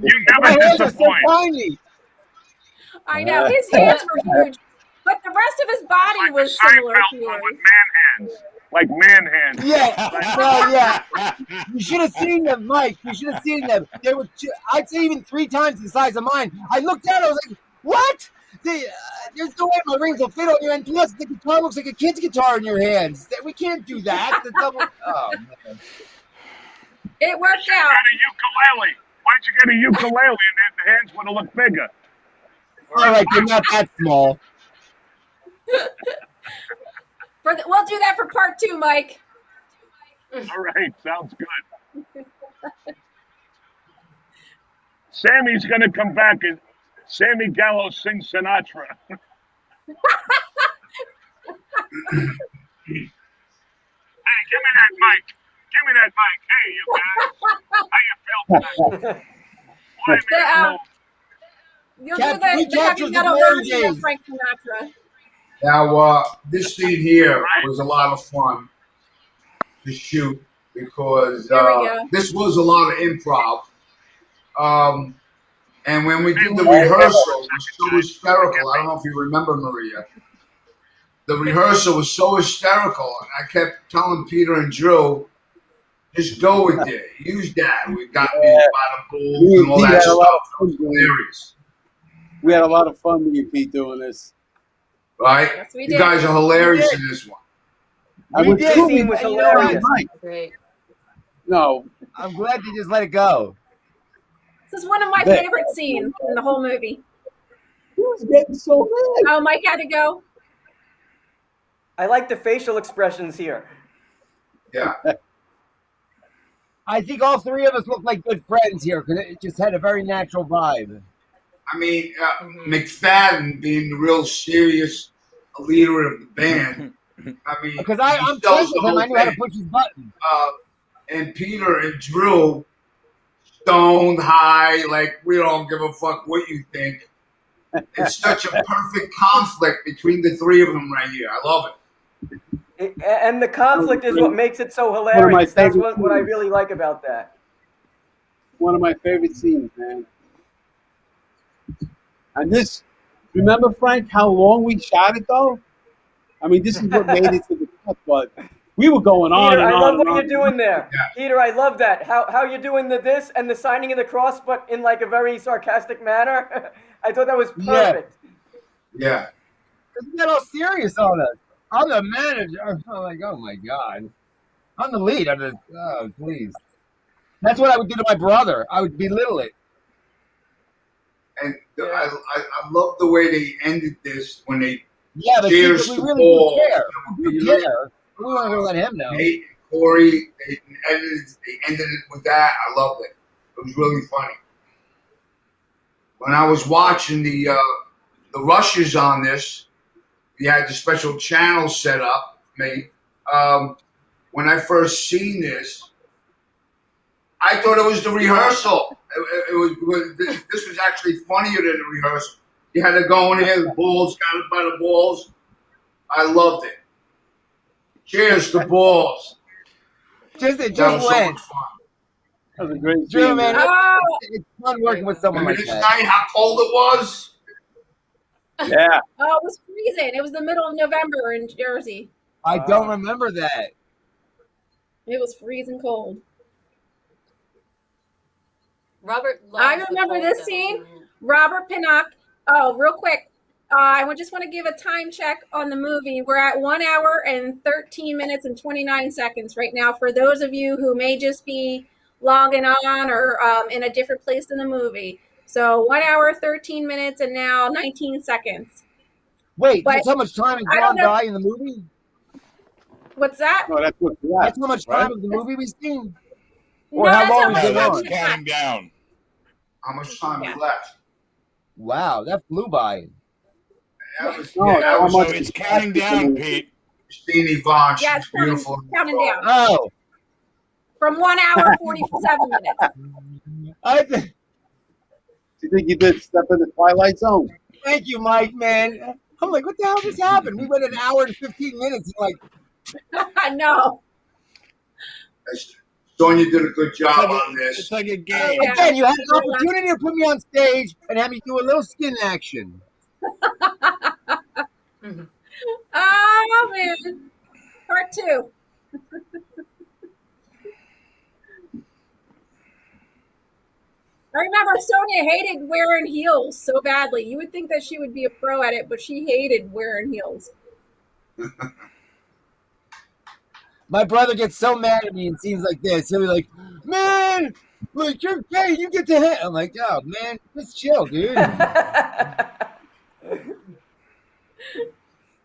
You My never hands are so disappoint. tiny. I know his hands were huge, but the rest of his body Like was the similar Seinfeld to one yours. with man hands. Like man hands. Yeah, well, yeah. You should have seen them, Mike. You should have seen them. They were, I'd say, even 3 times the size of mine. I looked at it. I was like, "What? There's no way my rings will fit on you." And plus, the guitar looks like a kid's guitar in your hands. We can't do that. The double. Oh man. It worked You out. got a ukulele. Why don't you get a ukulele and then the hands would have looked bigger? All right, they're not that small. We'll do that for part 2, Mike. All right, sounds good. Sammy's going to come back and Sammy Gallo sings Sinatra. Hey, give me that mic. Give me that mic. Hey, you guys. How you feel tonight? Boy, man, You'll Cap- do we the captured heavy the metal glory version of days. Frank Sinatra. Now, this scene here was a lot of fun to shoot because There we go. this was a lot of improv. And when we did the rehearsal, it was so hysterical. I don't know if you remember, Maria. The rehearsal was so hysterical, and I kept telling Peter and Drew, just go with it. Use that. We got me by the bulls and all that stuff. It was hilarious. We had a lot of fun with you, Pete, doing this. Right? Yes, we You did. guys are hilarious in this one. We did. The scene was And you know what? hilarious. Great. No, I'm glad you just let it go. This is one of my But- favorite scenes in the whole movie. he was getting so mad. Oh, Mike had to go. I like the facial expressions here. Yeah. I think all 3 of us look like good friends here because it just had a very natural vibe. I mean, McFadden being the real serious leader of the band. I mean, Because he I'm sells friends with the him. whole I knew how to thing. push his button. And Peter and Drew, stoned high, like we don't give a fuck what you think. It's such a perfect conflict between the 3 of them right here. I love it. And the conflict is what makes it so my hilarious. That's favorite what I scenes. really like about that. One of my favorite scenes, man. And this, remember, Frank, how long we shot it, though? I mean, this is what made it to the cut, but we were going on Peter, and I on love and what on. you're doing there. Yeah. Peter, I love that. How you're doing this and the signing of the cross, but in like a very sarcastic manner. I thought that was Yeah. perfect. Yeah. Because we got all serious on us. I'm the manager. I'm like, oh my God. I'm the lead. Oh, please. That's what I would do to my brother. I would belittle it. And I love the way they ended this when they Yeah, but cheers we the really ball. do care. We You do know, care. We weren't going to let him know. Nate and Corey, they ended it with that. I loved it. It was really funny. When I was watching the rushes on this, we had the special channel set up. When I first seen this, I thought it was the rehearsal. This was actually funnier than the rehearsal. You had to go in here, the balls, got it by the balls. I loved it. Cheers to balls. It That just was so went. much fun. That was a great Drew, scene, man, man. Oh, it's fun working with someone Remember like this that. night, how cold it was? Yeah. oh, it was freezing. It was the middle of November in Jersey. I don't remember that. It was freezing cold. Robert loves I the remember cold, this though. scene. Robert Pinnock. Oh, real quick. I just want to give a time check on the movie. We're at 1 hour and 13 minutes and 29 seconds right now. For those of you who may just be logging on or in a different place in the movie. So 1 hour, 13 minutes, and now 19 seconds. Wait, But that's how much time has I gone don't know. by in the movie? What's that? No, that's what's left. That's how much right? time of the movie we've seen? No, Or how that's long how has much it been time on? we Counting got. down. How much time Yeah. is left? Wow, that flew by. That was, No, yeah, that how was much So it's counting down, Pete. Christine Yvonne. She Yeah, was it's counting, beautiful. counting down. Oh, From 1 hour, 47 minutes. I You think you did step in the Twilight Zone? thank you, Mike, man. I'm like, what the hell just happened? We went an hour and 15 minutes. And like, No. Sonia did a good job It's like on It's this. like a game. Yeah. again, you had an opportunity to put me on stage and have me do a little skin action. Oh, man. Part 2. I remember Sonia hated wearing heels so badly. You would think that she would be a pro at it, but she hated wearing heels. My brother gets so mad at me in scenes like this. He'll be like, man, like, you're gay. You get to hit. I'm like, oh, man, just chill, dude.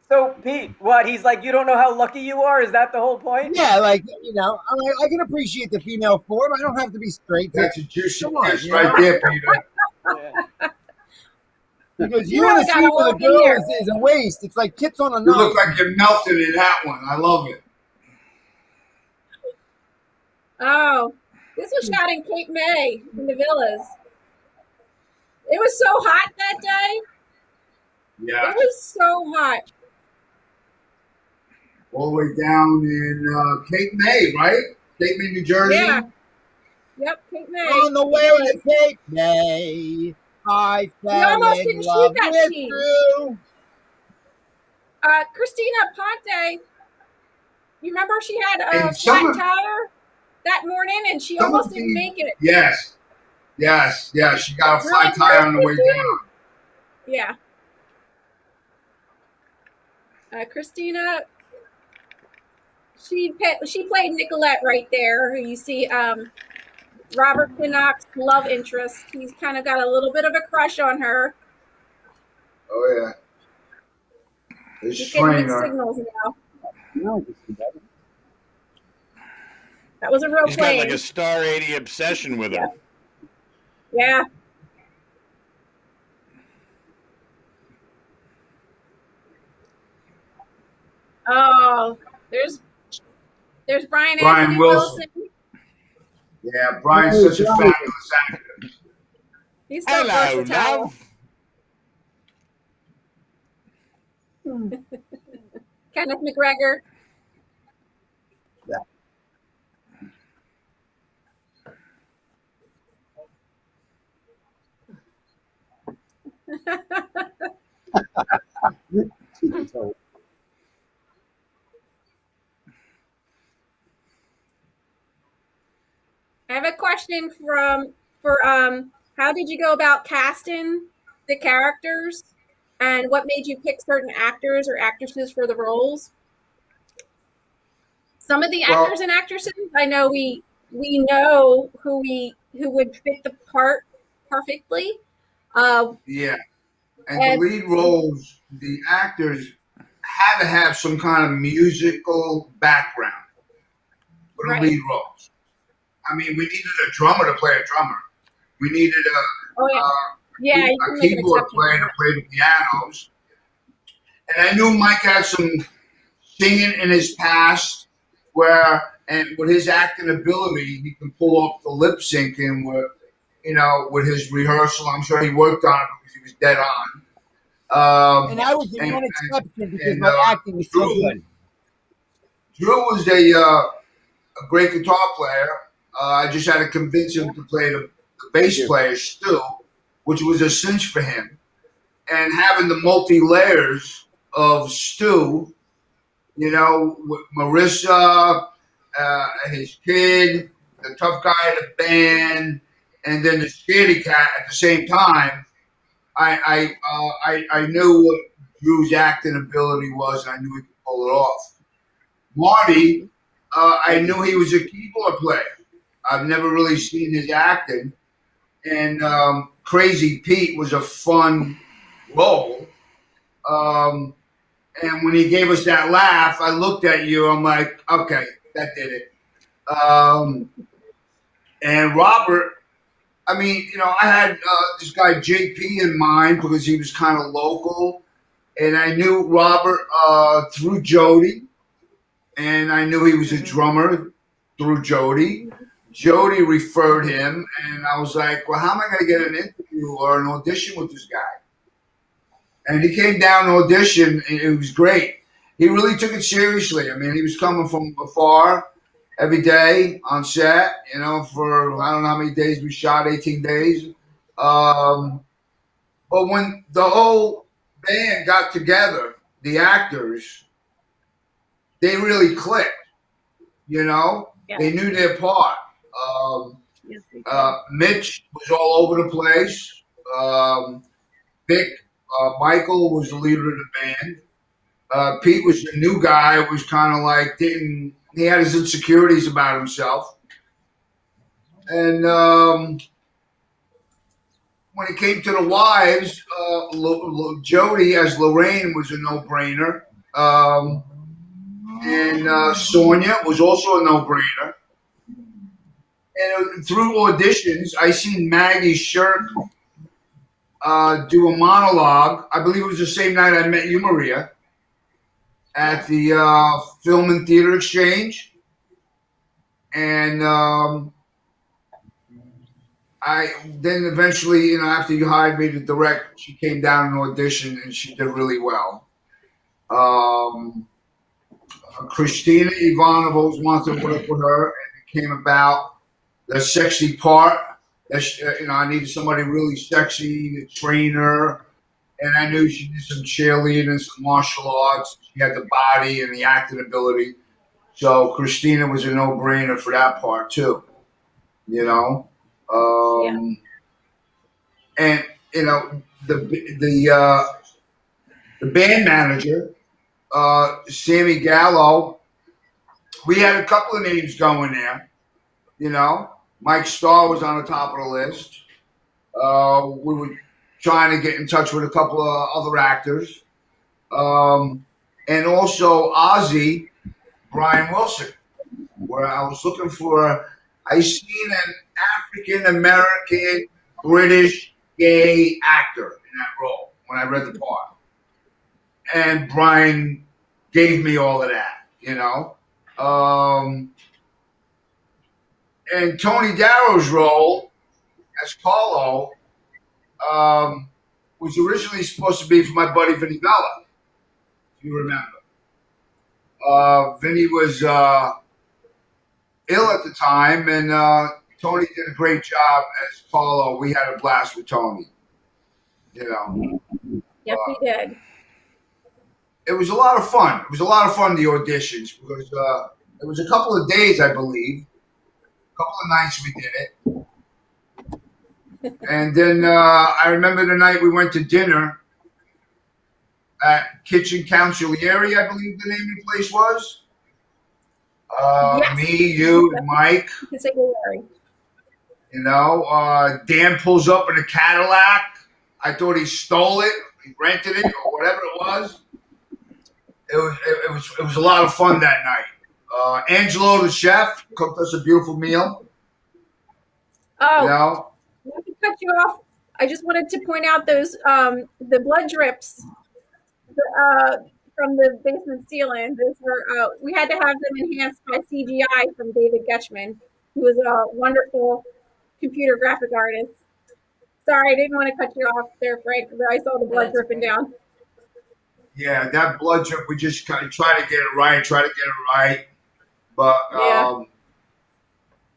So, Pete, what? He's like, you don't know how lucky you are? Is that the whole point? Yeah, like, you know, I can appreciate the female form. I don't have to be straight. That's a juicy Come on, kiss you right know? there, Peter. Yeah. Because You you in really a got scene all with a up in girl here. is a waste. It's like tits on a You knife. look like you're melting in that one. I love it. Oh, this was shot in Cape May in the villas. It was so hot that day. Yeah. It was so hot. All the way down in Cape May, right? Cape May, New Jersey. Yeah. Yep, Cape May. On the way to Cape May, I fell almost in didn't shoot love that with scene. you. Christina Ponte, you remember she had a And flat tire that morning and she some almost of didn't the- make it. Yes. She got a We're flat like, tire on the "Where's way Christina?" down. Yeah. Christina, she played Nicolette right there, who you see Robert Pinnock's love interest. He's kind of got a little bit of a crush on her. Oh yeah. This He's getting mixed trainer. signals now. No, That was a real He's got plane. like a Star 80 obsession with her. Yeah. Oh, there's Brian Anthony Wilson. Yeah, Brian's such a fabulous actor. He's so Hello, versatile. love. Kenneth McGregor. I have a question for how did you go about casting the characters and what made you pick certain actors or actresses for the roles? Some of the actors and actresses, I know we know who would fit the part perfectly. Yeah. And the lead roles, the actors had to have some kind of musical background for the lead roles. I mean, we needed a drummer to play a drummer. We needed a keyboard player to play the pianos. And I knew Mike had some singing in his past and with his acting ability, he can pull off the lip syncing with his rehearsal. I'm sure he worked on it because he was dead on. And I was the one exception because my acting was so good. Drew was a great guitar player. I just had to convince him to play the bass player, Stu, which was a cinch for him. And having the multi-layers of Stu, you know, with Marissa, his kid, the tough guy in the band, and then the scaredy cat at the same time, I knew what Drew's acting ability was, and I knew he could pull it off. Marty, I knew he was a keyboard player. I've never really seen his acting, and Crazy Pete was a fun role. And when he gave us that laugh, I looked at you. I'm like, okay, that did it. And Robert, I mean, you know, I had this guy JP in mind because he was kind of local, and I knew Robert through Jody, and I knew he was a drummer through Jody. Jody referred him, and I was like, well, how am I going to get an interview or an audition with this guy? And he came down to audition, and it was great. He really took it seriously. I mean, he was coming from afar every day on set, you know, for I don't know how many days we shot, 18 days. But when the whole band got together, the actors, they really clicked, you know? Yeah. They knew their part. Mitch was all over the place. Vic, Michael was the leader of the band. Pete was the new guy. Was kind of like he had his insecurities about himself. And when it came to the wives, Jody as Lorraine was a no-brainer. And Sonia was also a no-brainer. And through auditions, I seen Maggie Shirk do a monologue. I believe it was the same night I met you, Maria, at the Film and Theater Exchange. And I then eventually, you know, after you hired me to direct, she came down and auditioned, and she did really well. Christina Ivanova was wanted to work with her, and it came about the sexy part. You know, I needed somebody really sexy to train her, and I knew she did some cheerleading and some martial arts. She had the body and the acting ability, so Christina was a no-brainer for that part too. You know, and you know the band manager, Sammy Gallo. We had a couple of names going there. You know, Mike Starr was on the top of the list. We were trying to get in touch with a couple of other actors. And also Ozzy, Brian Wilson, where I was looking for, I seen an African-American, British, gay actor in that role when I read the part. And Brian gave me all of that, you know. And Tony Darrow's role as Paulo was originally supposed to be for my buddy Vinny Bella, if you remember. Vinny was ill at the time, and Tony did a great job as Paulo. We had a blast with Tony. You know. Yes, we did. It was a lot of fun. It was a lot of fun, the auditions, because it was a couple of days, I believe. A couple of nights we did it. And then I remember the night we went to dinner at Kitchen Consigliere, I believe the name of the place was. Yes. Me, you, and Mike. Consigliere. You know, Dan pulls up in a Cadillac. I thought he stole it, he rented it, or whatever it was. It was a lot of fun that night. Angelo, the chef, cooked us a beautiful meal. Oh, you know? Not to cut you off, I just wanted to point out those the blood drips from the basement ceiling. Those were we had to have them enhanced by CGI from David Getchman, who was a wonderful computer graphic artist. Sorry, I didn't want to cut you off there, Frank, because I saw the blood dripping down. Yeah, that blood drip, we just kind of try to get it right. But, Yeah.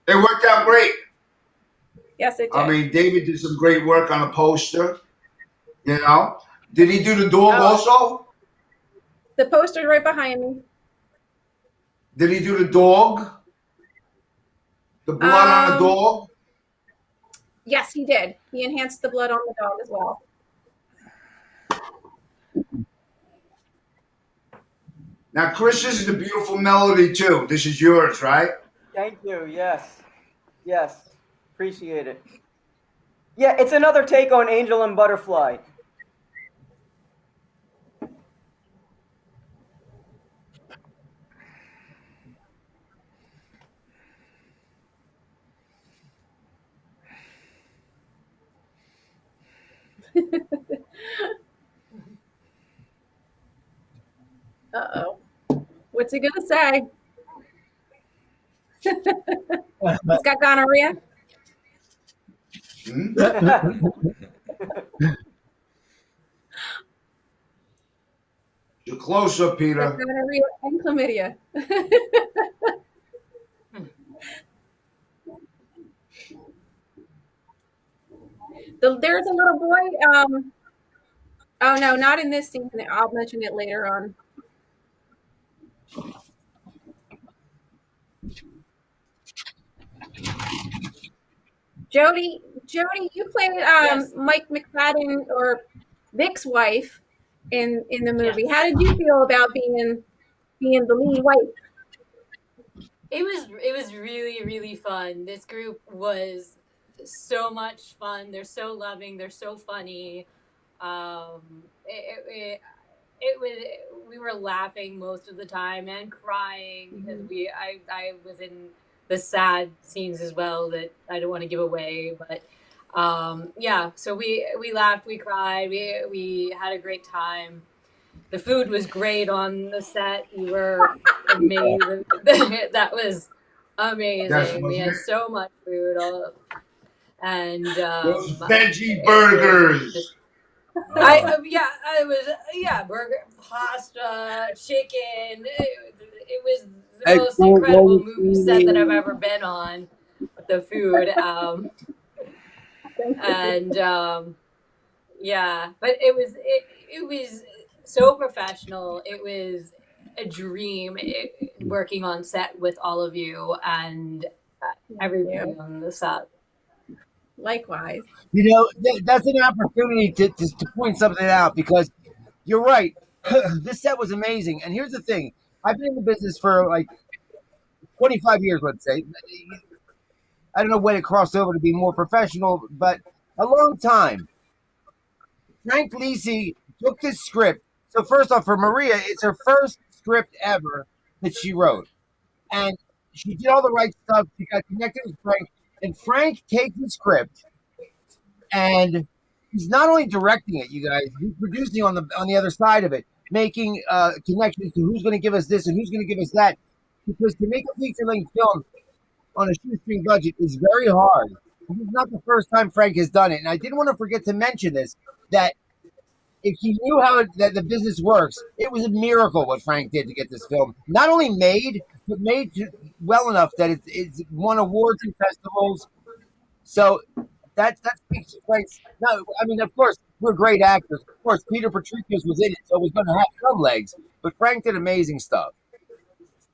It worked out great. Yes, it did. I mean, David did some great work on a poster. You know, did he do the dog Oh. also? The poster's right behind me. Did he do the dog? The blood on the dog? Yes, he did. He enhanced the blood on the dog as well. Now, Chris, this is a beautiful melody too. This is yours, right? Thank you. Yes. Yes. Appreciate it. Yeah, it's another take on Angel and Butterfly. Uh-oh. What's he gonna say? He's got gonorrhea. Hmm? You're closer, Peter. Gonorrhea and chlamydia. There's a little boy. Oh no, not in this scene. I'll mention it later on. Jody, you played Yes. Mike McFadden or Vic's wife in the movie. Yes. How did you feel about being the lead wife? It was really, really fun. This group was so much fun. They're so loving. They're so funny. It was, we were laughing most of the time and crying because I was in the sad scenes as well that I don't want to give away, but yeah, so we laughed, we cried, we had a great time. The food was great on the set. We were amazing. That was amazing. We had so much food, and those veggie burgers. Burger, pasta, chicken. It was the most incredible movie set that I've ever been on. With the food, but it was so professional. It was a dream working on set with all of you and everybody on the set. Likewise. You know, that's an opportunity to point something out because you're right. This set was amazing. And here's the thing. I've been in the business for like 25 years, let's say. I don't know when it crossed over to be more professional, but a long time. Frank Lisi took this script. So first off, for Maria, it's her first script ever that she wrote. And she did all the right stuff. She got connected with Frank. And Frank takes the script, and he's not only directing it, you guys, he's producing on the other side of it, making connections to who's going to give us this and who's going to give us that. Because to make a feature-length film on a shoestring budget is very hard. This is not the first time Frank has done it. And I didn't want to forget to mention this, that if he knew how that the business works, it was a miracle what Frank did to get this film not only made, but made well enough that it's won awards and festivals. So that speaks to Frank's. No, I mean, of course, we're great actors. Of course, Peter Patrikios was in it, so it was going to have some legs. But Frank did amazing stuff.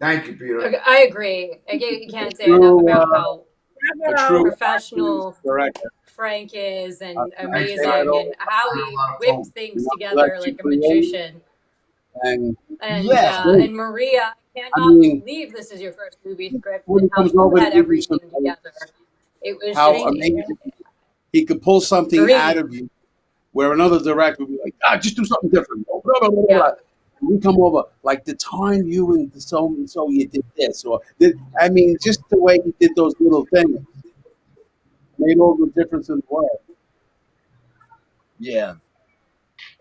Thank you, Peter. I agree. You can't say enough about how professional Frank is and amazing, and how he whips things together like a magician. And Maria, I cannot believe this is your first movie script and how you had everything together. It was how amazing. He could pull something out of you where another director would be like, just do something different. Blah, blah, blah, blah. Yeah. We come over, like the time you and so you did this, or just the way he did those little things made all the difference in the world. Yeah.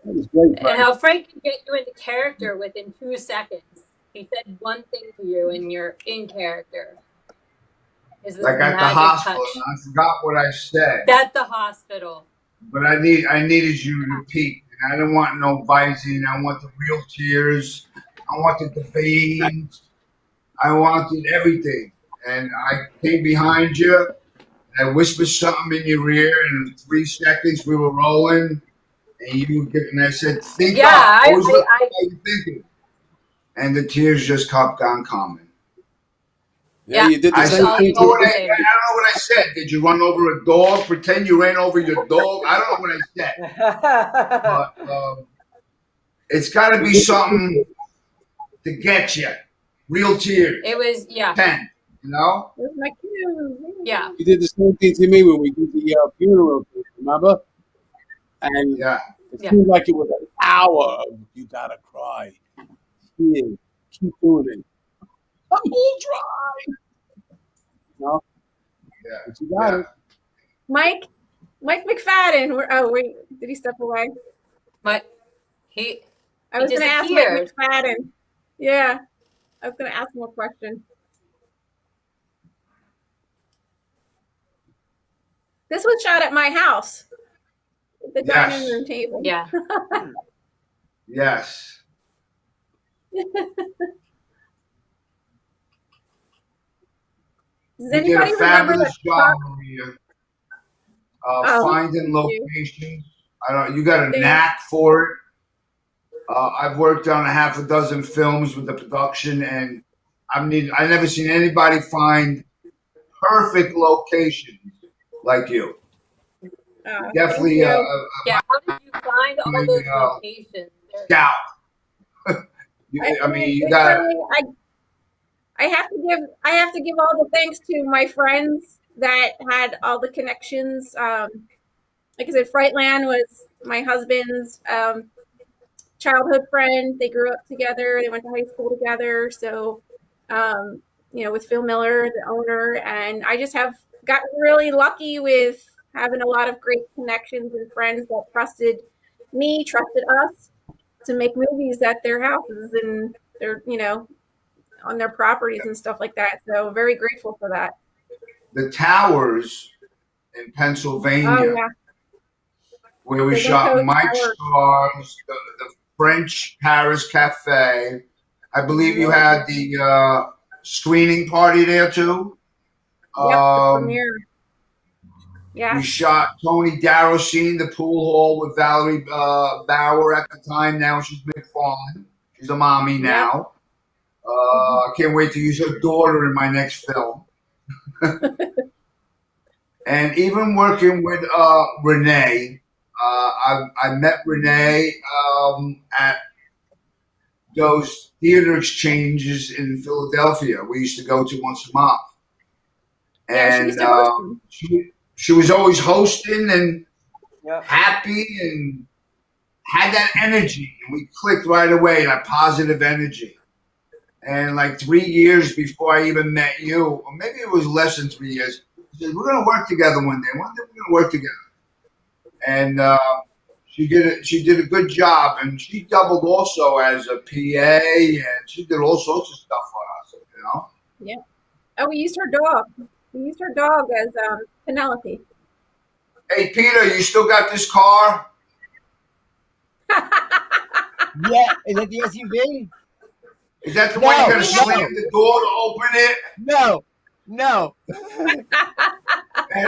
That was great, Frank. And how Frank can get you into character within 2 seconds. He said one thing to you and you're in character. Like at the hospital, I forgot what I said. At the hospital. But I needed you to repeat. And I didn't want no Visine. I want the real tears. I wanted the veins. I wanted everything. and I came behind you. And I whispered something in your ear, and in 3 seconds we were rolling. And and I said, "Think Yeah, up. I, Always look I, at what you're thinking." And the tears just kept on coming. Yeah, Yeah, you did the I said, same I'll thing I don't do the to same. know what I said. Did you run over a dog? Pretend you ran over your dog? I don't know what I said. But it's got to be something to get you. Real tears. It was, yeah, 10, you know? Where's my cue? yeah. You did the same thing to me when we did the funeral thing, remember? And Yeah. it Yeah. seemed like it was an hour of you gotta cry. Yeah, keep doing it. I'm all dry. No, Yeah. but you got it. Mike McFadden. Wait, did he step away? But he I was going to ask Mike disappeared. McFadden. Yeah, I was going to ask him a question. This was shot at my house, the dining room table. Yeah. Yes. Does You did anybody a remember fabulous the job, Maria. Finding thank you. locations. I don't. You got a Thank- knack for it. I've worked on a half a dozen films with the production, and I never seen anybody find perfect locations like you. Definitely you. Yeah. How did you find all those locations? scout. I mean, you got. I have to give all the thanks to my friends that had all the connections. Like I said, Frightland was my husband's childhood friend. They grew up together. They went to high school together. So, with Phil Miller, the owner, and I just have got really lucky with having a lot of great connections and friends that trusted me, trusted us to make movies at their houses and their, on their properties and stuff like that. So very grateful for that. The Towers in Pennsylvania, Oh yeah, where we the shot Winco Mike Towers. Starr's, the French Paris Cafe. I believe you had the screening party there too. Yep, the premiere. Yeah. We shot Tony Darrow scene, the pool hall with Valerie Bauer at the time. Now she's McFarlane. She's a mommy now. I can't wait to use her daughter in my next film. And even working with Renee, I met Renee at those theater exchanges in Philadelphia we used to go to once a month. And she was always hosting and happy and had that energy. And we clicked right away, that positive energy. And like 3 years before I even met you, or maybe it was less than 3 years, she said, "We're going to work together one day. One day we're going to work together." And she did a good job, and she doubled also as a PA, and she did all sorts of stuff for us. Yeah. Oh, we used her dog. We used her dog as Penelope. Hey, Peter, you still got this car? Yeah, is that the SUV? Is that the one you're going to slam the door to open it? No. And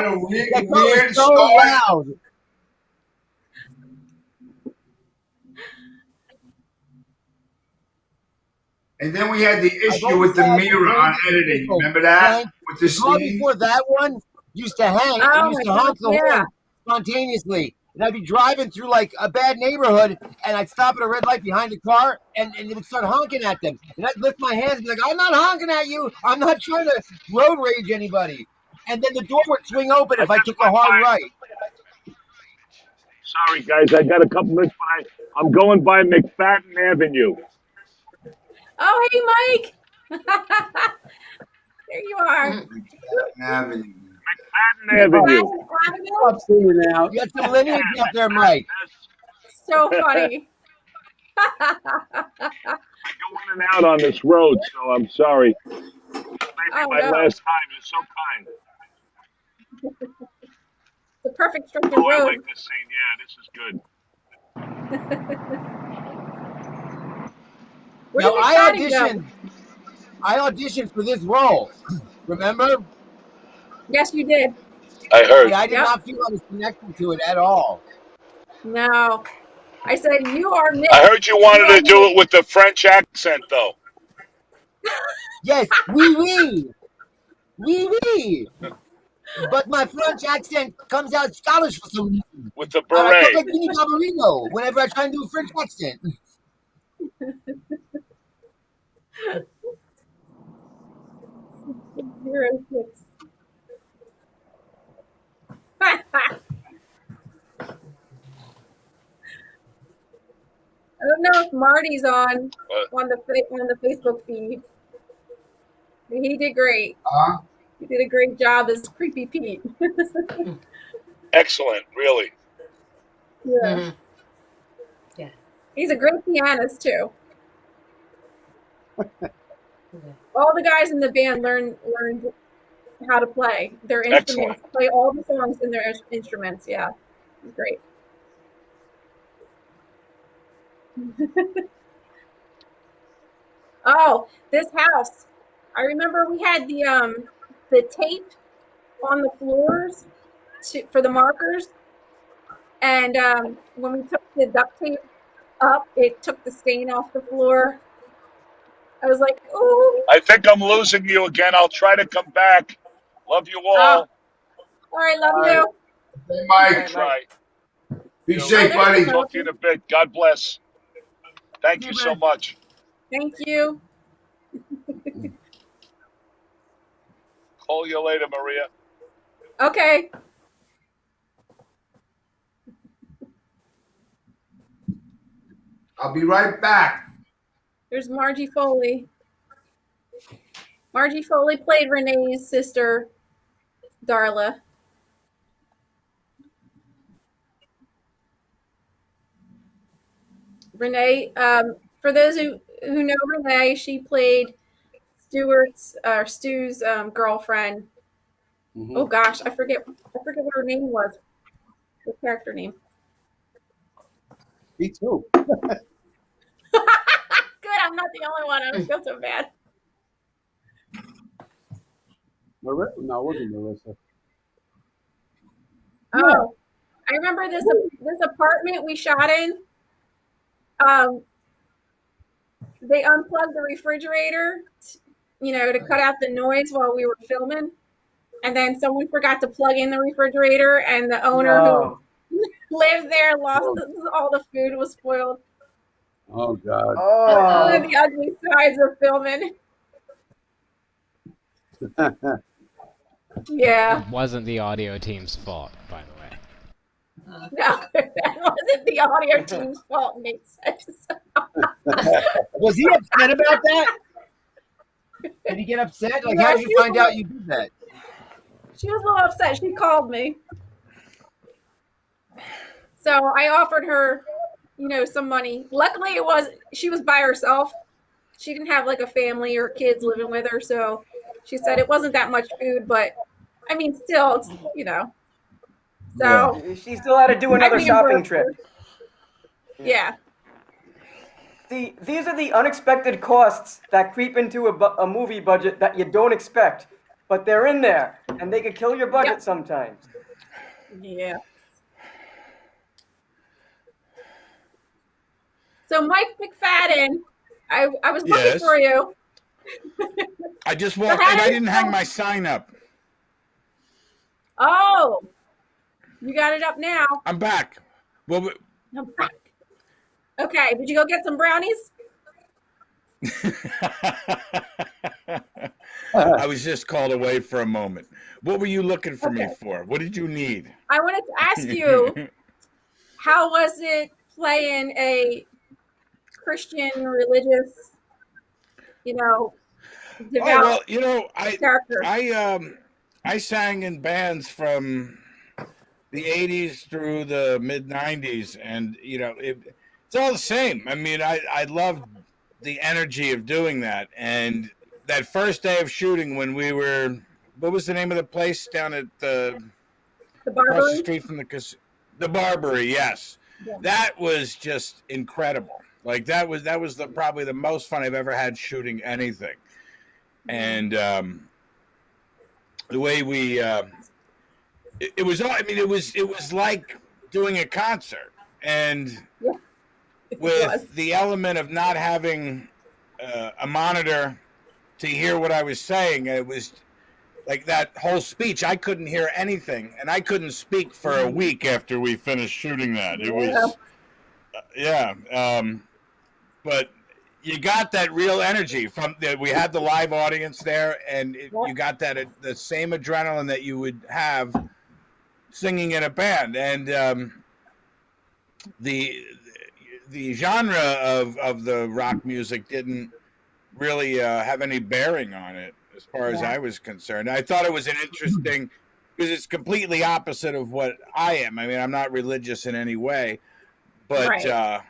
a That weird so start. loud. And then we had the issue with the mirror on editing. Remember that? With the car scene? before that one used to hang and used to honk the horn spontaneously. And I'd be driving through like a bad neighborhood and I'd stop at a red light behind a car and it would start honking at them. And I'd lift my hands and be like, "I'm not honking at you. I'm not trying to road rage anybody." And then the door would swing open if I took a hard right. Sorry, guys, I got a couple minutes, but I'm going by McFadden Avenue. Oh, hey, Mike. There you are. Avenue. McFadden Avenue. Stop singing now. You got some lineage up there, Mike. So funny. I go in and out on this road, so I'm sorry. Maybe my last time. You're so kind. The perfect stretch of I road. like this scene. Yeah, this is good. Now I auditioned for this role, Remember? Yes, you did. I heard. Yeah, I did Yep. not feel I was connected to it at all. No. I said, you are Nick. I heard you You wanted are to do Nick. it with the French accent, though. Yes, oui, oui. Oui, oui. But my French accent comes out Scottish for some reason. With the I talk beret. like Vinnie Barbarino whenever I try and do a French accent. 06. I don't know if Marty's on the Facebook feed. He did great. He did a great job as Creepy Pete. Excellent, really. Yeah. Mhm. Yeah. He's a great pianist too. Yeah. All the guys in the band learned how to play their instruments, Excellent. play all the songs in their instruments. Yeah, it's great. Oh, this house. I remember we had the tape on the floors for the markers, and when we took the duct tape up, it took the stain off the floor. I was like, "Ooh!" I think I'm losing you again. I'll try to come back. Love you all. All right, love All right. you. Hey, I'll Mike. try. Be You know, safe, there's buddy. some talk to you in a bit. God bless. Thank you so much. Thank you. Call you later, Maria. Okay. I'll be right back. There's Margie Foley. Margie Foley played Renee's sister, Darla. Renee, for those who know Renee, she played Stu's girlfriend. Mhm. Oh gosh, I forget what her name was. The character name. Me too. Good, I'm not the only one. I don't feel so bad. No, it wasn't Marissa. Oh, I remember this apartment we shot in. They unplugged the refrigerator, to cut out the noise while we were filming. And then someone forgot to plug in the refrigerator, and the owner who lived there lost all the food, was spoiled. Oh God. One of the ugly sides of filming. Yeah. It wasn't the audio team's fault, by the way. No, that wasn't the audio team's fault, Nate says. Was he upset about that? Did he get upset? Like, how did you find out you did that? She was a little upset. She called me. So I offered her, some money. Luckily, she was by herself. She didn't have like a family or kids living with her. So she said it wasn't that much food, but I mean, still, it's, So she still had to do another shopping trip. Yeah. See, these are the unexpected costs that creep into a movie budget that you don't expect, but they're in there, and they could kill your budget sometimes. Yeah. So Mike McFadden, I was looking for you. I just walked, and I didn't hang my sign up. Oh, you got it up now. I'm back. Well, I'm back. Okay, did you go get some brownies? I was just called away for a moment. What were you looking for me for? What did you need? I wanted to ask you, how was it playing a Christian religious, devout character? I sang in bands from the 80s through the mid 90s, and it's all the same. I mean, I loved the energy of doing that. And that first day of shooting, when we were, what was the name of the place down at the across the street from the Barbary? Yes, that was just incredible. Like that was probably the most fun I've ever had shooting anything. And the way we it was. I mean, it was like doing a concert, and Yeah, it with was. the element of not having a monitor to hear what I was saying, it was like that whole speech. I couldn't hear anything, and I couldn't speak for a week after we finished shooting that. It was, but you got that real energy from that. We had the live audience there, and you got that the same adrenaline that you would have singing in a band, and the genre of the rock music didn't really have any bearing on it as far as I was concerned. I thought it was an interesting, because it's completely opposite of what I am. I mean, I'm not religious in any way, but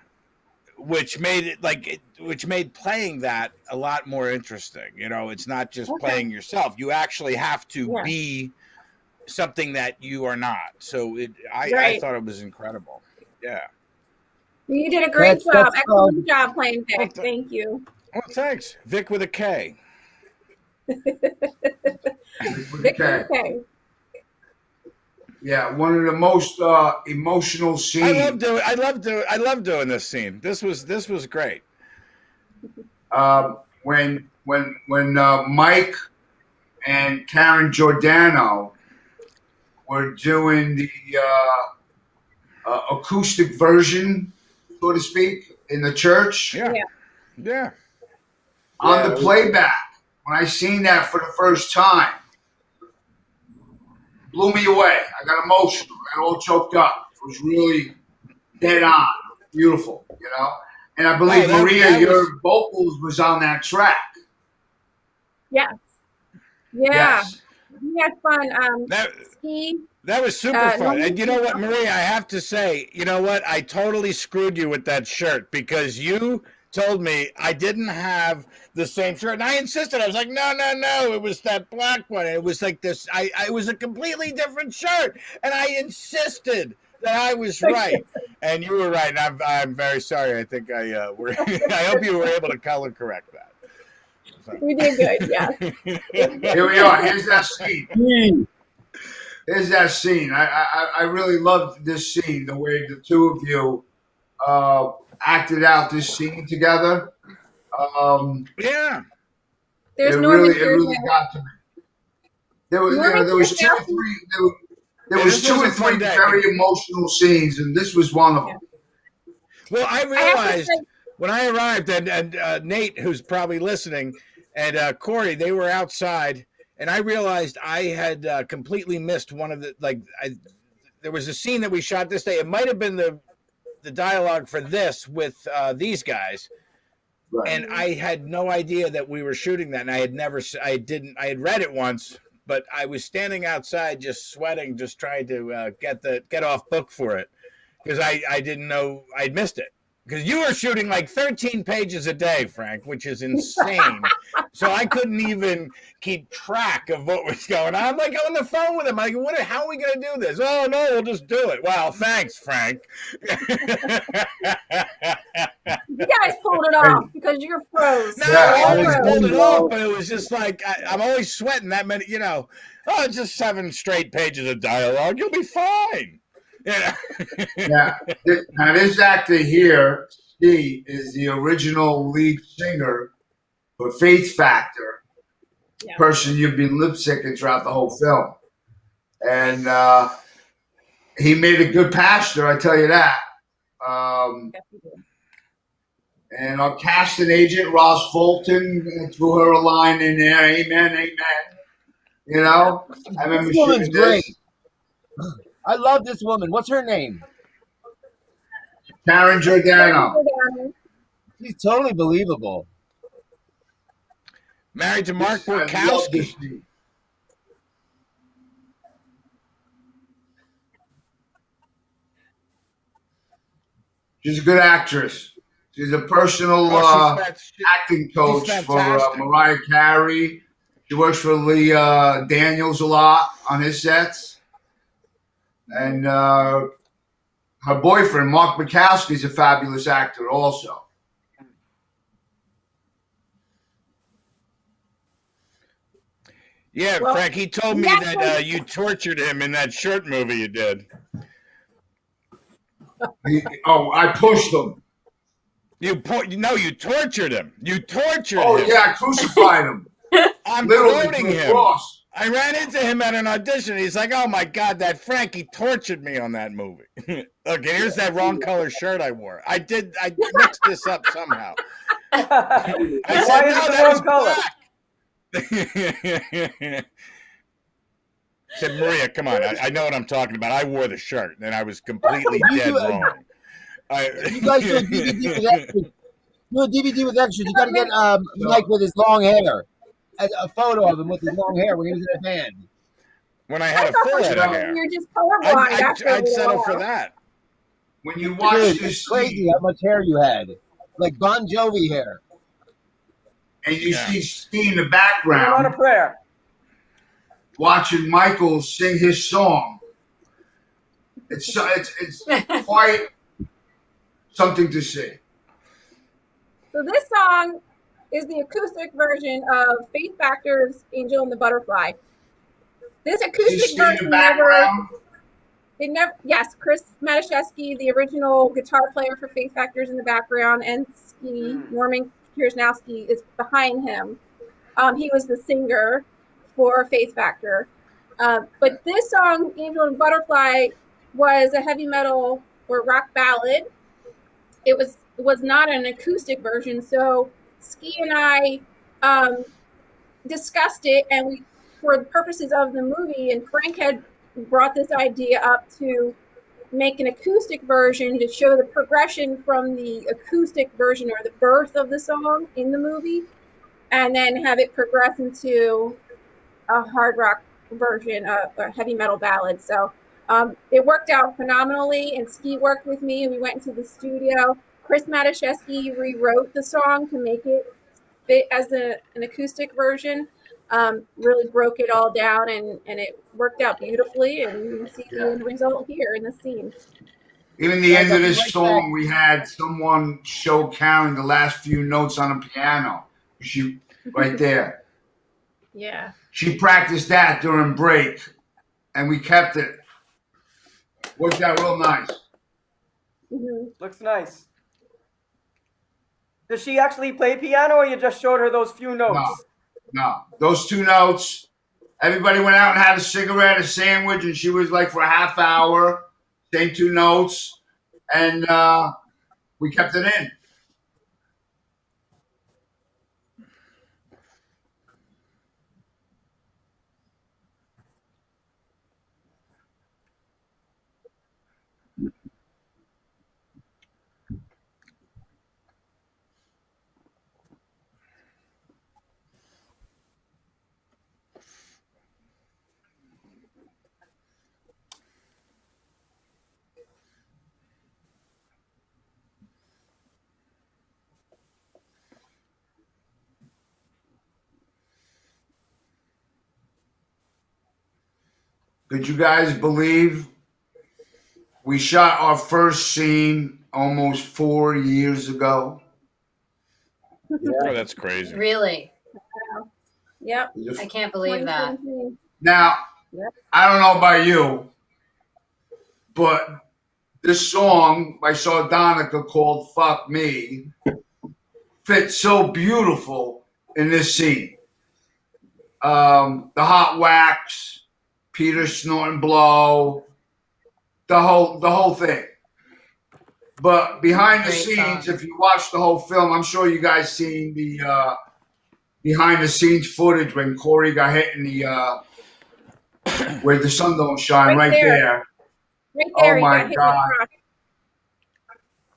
which made it which made playing that a lot more interesting. You know, it's not just playing yourself. You actually have to be something that you are not. So I thought it was incredible. Yeah. You did a great job. that's Excellent job playing Vic. Thank you. Oh, thanks. Vic with a K. Vic with a K. Yeah, one of the most emotional scenes. I love doing this scene. This was great. When Mike and Karen Giordano were doing the acoustic version, so to speak, in the church. Yeah. On the playback, when I seen that for the first time, blew me away. I got emotional. I got all choked up. It was really dead on, beautiful, you know. And I believe Maria, your vocals was on that track. Yes. Yeah. Yes. We had fun. That was super fun. And you know what, Maria, I have to say, you know what? I totally screwed you with that shirt, because you told me I didn't have the same shirt. And I insisted. I was like, no. It was that black one. And it was like this. It was a completely different shirt. And I insisted that I was right. And you were right. And I'm very sorry. I think I hope you were able to color correct that. So. We did good, yeah. Here we are. Here's that scene. Here's that scene. I really loved this scene, the way the two of you acted out this scene together. Yeah. There's it really got to me. There was two or three very emotional scenes, and this was one of them. Well, I realized when I arrived, and Nate, who's probably listening, and Corey, they were outside, and I realized I had completely missed one of the, there was a scene that we shot this day. It might have been the dialogue for this with these guys. Right. And I had no idea that we were shooting that. And I had read it once, but I was standing outside just sweating, just trying to get off book for it, because I didn't know I'd missed it. Because you were shooting like 13 pages a day, Frank, which is insane. So I couldn't even keep track of what was going on. I'm like on the phone with him. I'm like, how are we going to do this? Oh, no, we'll just do it. Well, thanks, Frank. You guys pulled it off because you're pros. No, I always pulled it off, but it was just like, I'm always sweating that many, it's just 7 straight pages of dialogue. You'll be fine. Yeah. Now this actor here, Steve, is the original lead singer for Faith Factor, person you've been lip syncing throughout the whole film, and he made a good pastor, I tell you that. And our casting agent Ross Fulton threw her a line in there, amen. I remember shooting this. I love this woman. What's her name? Karen Giordano. She's totally believable. Married to Mark Borkowski. She's a good actress. She's a personal acting coach for Mariah Carey. She works for Lee Daniels a lot on his sets. And her boyfriend, Mark Borkowski, is a fabulous actor also. Yeah, Well, Frank, he told me actually- that you tortured him in that short movie you did. I pushed him. You tortured him. You tortured Oh him. yeah, I crucified him. I'm Literally quoting to the him. cross. I ran into him at an audition. He's like, "Oh my God, that Frankie tortured me on that movie." Look, here's that wrong color shirt I wore. I mixed this up somehow. I Why said, is "No, it the that wrong was color?" black." Said, Maria, come on. I know what I'm talking about. I wore the shirt, and I was completely dead wrong. You guys do a DVD with extras. Do a DVD with extras. You got to get Mike with his long hair. A photo of him with his long hair when he was in a band. When I had a full head of hair, You're just colorblind. I'd settle for that. When you watch Dude, this it's crazy scene how much hair you had. Like Bon Jovi hair. and you Yeah. see Ski in the Put on a background prayer. watching Michael sing his song, it's quite something to see. So this song is the acoustic version of Faith Factor's "Angel and the Butterfly." This See acoustic Ski in the version background. yes, Chris Maniscalco, the original guitar player for Faith Factor's in the background, and Ski, Norman Kirsnowski, is behind him. He was the singer for Faith Factor. But this song, "Angel and Butterfly," was a heavy metal or rock ballad. It was not an acoustic version, so Ski and I discussed it, and we, for the purposes of the movie, and Frank had brought this idea up to make an acoustic version to show the progression from the acoustic version or the birth of the song in the movie, and then have it progress into a hard rock version of a heavy metal ballad. So it worked out phenomenally, and Ski worked with me, and we went into the studio. Chris Maniscalco rewrote the song to make it fit as an acoustic version. Really broke it all down, and it worked out beautifully, and you see the end result here in the scene. Even the end of this song, we had someone show Karen the last few notes on a piano. She right there. Yeah. She practiced that during break, and we kept it. Worked out real nice. Mm-hmm. Looks nice. Does she actually play piano, or you just showed her those few notes? No. Those two notes. Everybody went out and had a cigarette, a sandwich, and she was like for a half hour, same two notes, and we kept it in. Could you guys believe we shot our first scene almost 4 years ago? Oh, that's crazy. Really? Yep. I can't believe that. 2017. Now, I don't know about you, but this song by Sardonica called "Fuck Me" fits so beautiful in this scene. The hot wax, Peter snorting blow, the whole thing. But behind the Great scenes, song. if you watch the whole film, I'm sure you guys seen the behind the scenes footage when Corey got hit in the where the sun don't shine right there. Right there, Oh he my got hit God. with a rock.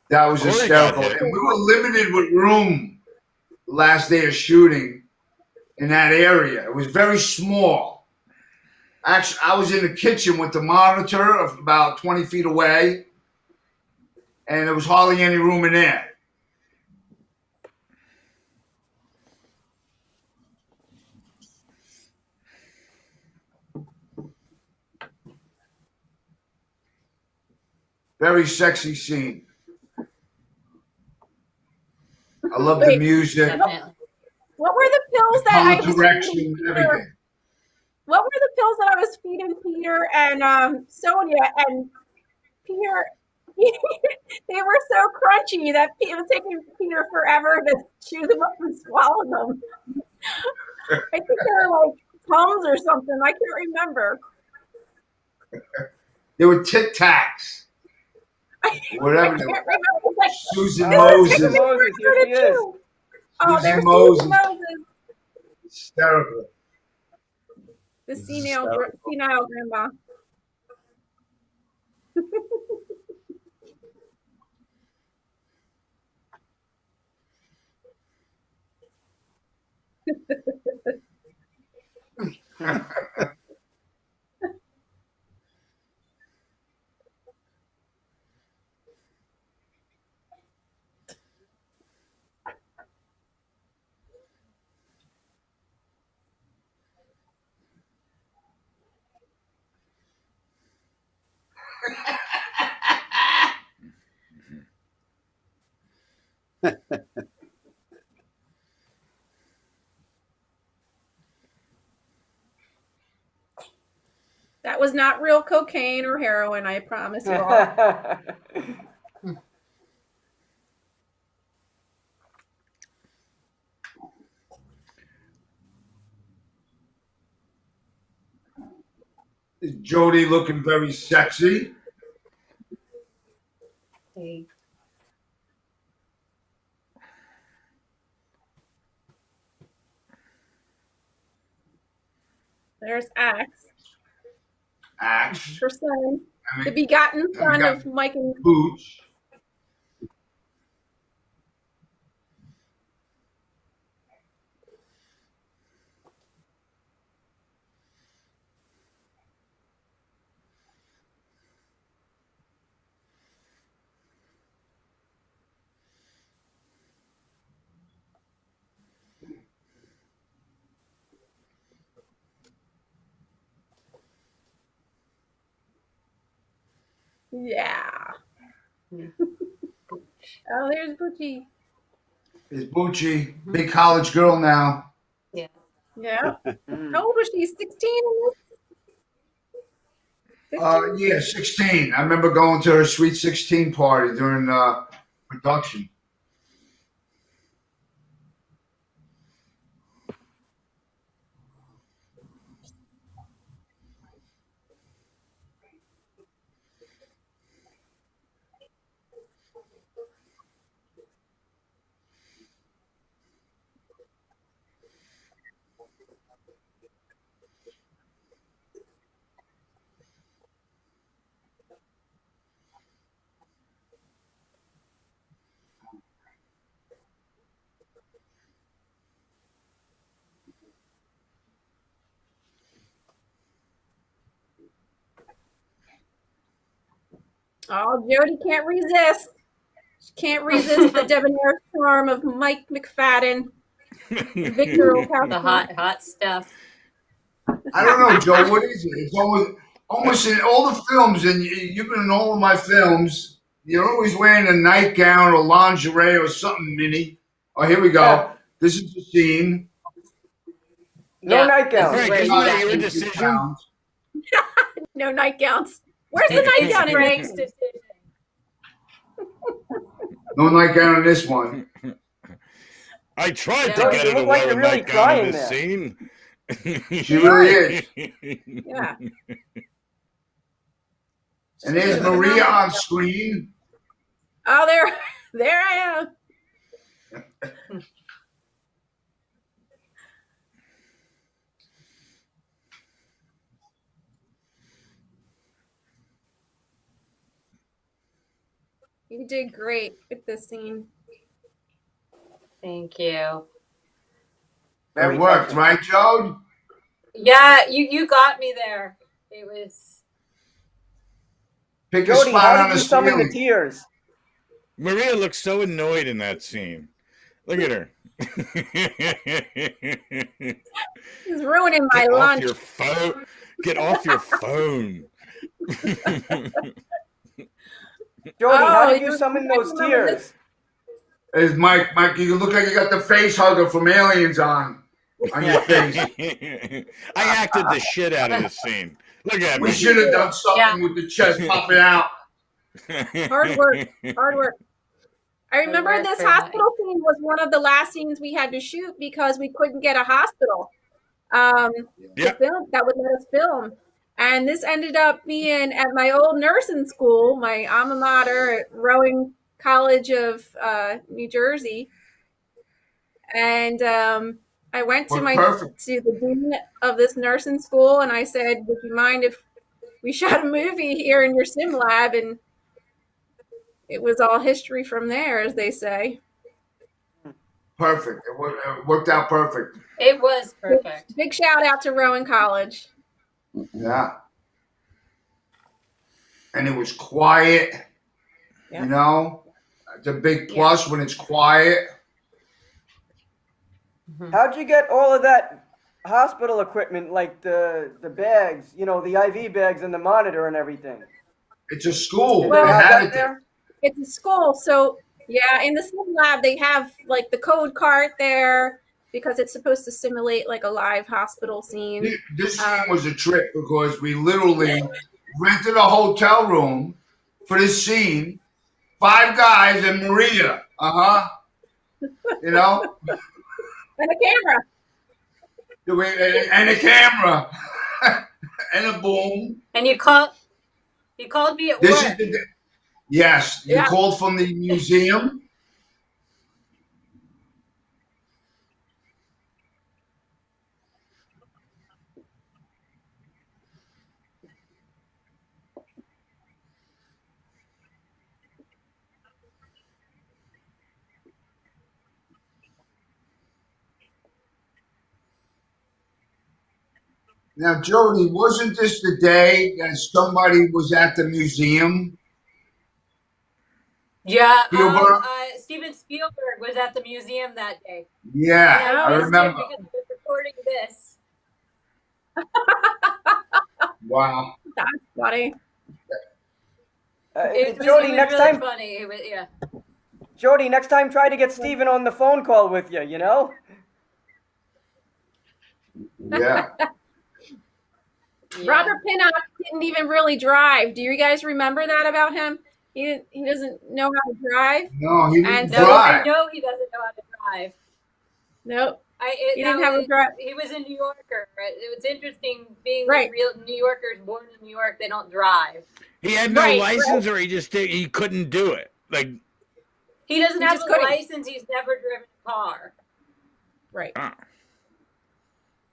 That was Corey hysterical. got hit. And we were limited with room the last day of shooting in that area. It was very small. Actually, I was in the kitchen with the monitor of about 20 feet away, and there was hardly any room in there. Very sexy scene. I love the Wait. music, Definitely. What were the pills that I color was direction, feeding Peter? everything. what were the pills that I was feeding Peter and Sonia and Peter? They were so crunchy that it was taking Peter forever to chew them up and swallow them. I think they were like Tums or something. I can't remember. They were Tic Tacs. Whatever I they can't were. remember. Like, Susan Oh, Moses. Susan Moses, here she is. Oh, there's Moses. Susan Moses. Hysterical. The senile grandma. That was not real cocaine or heroin, I promise you all. Is Jody looking very sexy? Hey. There's Axe. Axe. Her son. The begotten son of Mike and Booch. yeah. Oh, there's Bucci. Is Bucci. Big college girl now. Yeah. Yeah. How old was she? 16 in this? Yeah, 16. I remember going to her Sweet 16 party during production. Oh, Jody can't resist. She can't resist the debonair charm of Mike McFadden. Victor The hot stuff. I don't know, Joe. What is it? It's almost in all the films, and you've been in all of my films. You're always wearing a nightgown or lingerie or something, Minnie. Oh, here we go. This is the scene. No nightgown. Frank, isn't that your decision? No nightgowns. Where's the nightgown in Frank's this? decision. No nightgown in this one. I tried to No, get you her to look like wear a you're really nightgown in crying this there. scene. She really is. Yeah. And there's Maria on screen. Oh, there I am. You did great with this scene. Thank you. It worked, right, Joe? Yeah, you got me there. It was. Pick a Jody, spot how on did the you summon the ceiling. tears? Maria looks so annoyed in that scene. Look at her. He's ruining my Get off lunch. your phone. Get off your phone. Jody, how did you you summon remember those this? tears? It's Mike. Mike, you look like you got the face hugger from Aliens on. on your face. I acted the shit out of this scene. Look at We me. should have done something with the chest popping out. Hard work. Hard work. I remember work this for hospital scene was one of the last scenes we had to shoot because we couldn't get a hospital to Yep. film that would let us film. And this ended up being at my old nursing school, my alma mater at Rowing College of New Jersey. And I went to to the dean of this nursing school, and I said, "Would you mind if we shot a movie here in your sim lab?" And it was all history from there, as they say. Perfect. It worked out perfect. It was perfect. Big shout out to Rowan College. Yeah. And it was quiet. Yeah. You know, it's a big plus when it's quiet. How'd you get all of that hospital equipment, like the bags, you know, the IV bags and the monitor and everything? It's a school. Well, they had it there. It's a school, so yeah, in the sim lab they have like the code cart there because it's supposed to simulate like a live hospital scene. This scene was a trip because we literally rented a hotel room for this scene. 5 guys and Maria. You know? And a camera. And a camera. And a boom. And you called me at work. Yes, you called from the museum. Now, Jody, wasn't this the day that somebody was at the museum? Yeah, Spielberg? Steven Spielberg was at the museum that day. Yeah, I remember. Because he was recording this. Wow. That's funny. Jody, next really time. Funny. It was, yeah. Jody, next time try to get Steven on the phone call with you, you know? Yeah. Robert Pinnock didn't even really drive. Do you guys remember that about him? He doesn't know how to drive. No, he didn't No, drive. I know he doesn't know how to drive. Nope. He didn't have a drive. He was a New Yorker. Right? It was interesting being Right. real New Yorkers born in New York. They don't drive. He had no license, or he couldn't do it. Like he doesn't have a couldn't. license. He's never driven a car. Right.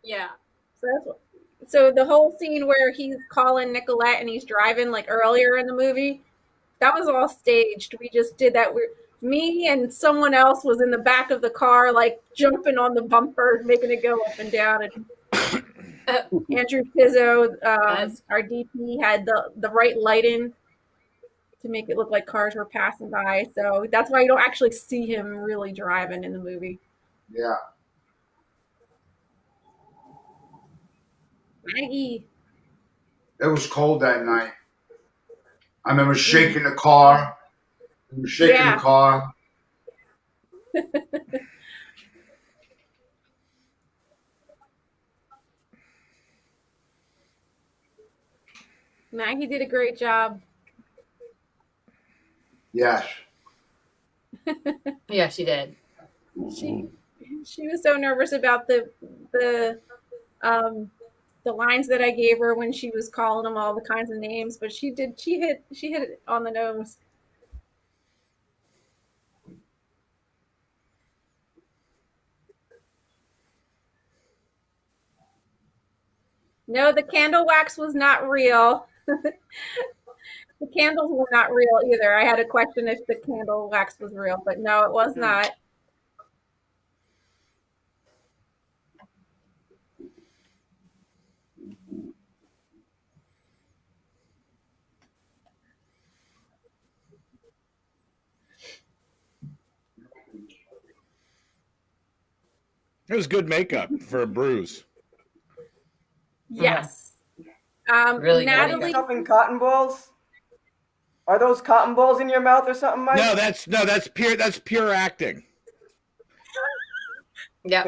Yeah. So that's what. So the whole scene where he's calling Nicolette and he's driving like earlier in the movie, that was all staged. We just did that. Me and someone else was in the back of the car, like jumping on the bumper, making it go up and down. And Andrew Pizzo, our DP, had the right lighting to make it look like cars were passing by. So that's why you don't actually see him really driving in the movie. Yeah. Maggie. It was cold that night. I remember shaking the car. The car. Maggie did a great job. Yes. Yeah, she did. She was so nervous about the lines that I gave her when she was calling them all the kinds of names, but she hit it on the nose. No, the candle wax was not real. The candles were not real either. I had a question if the candle wax was real, but no, it was not. it was good makeup for a bruise. Yes. Really Natalie. Stuffing cotton balls? Are those cotton balls in your mouth or something, Mike? No, that's pure acting. Yeah.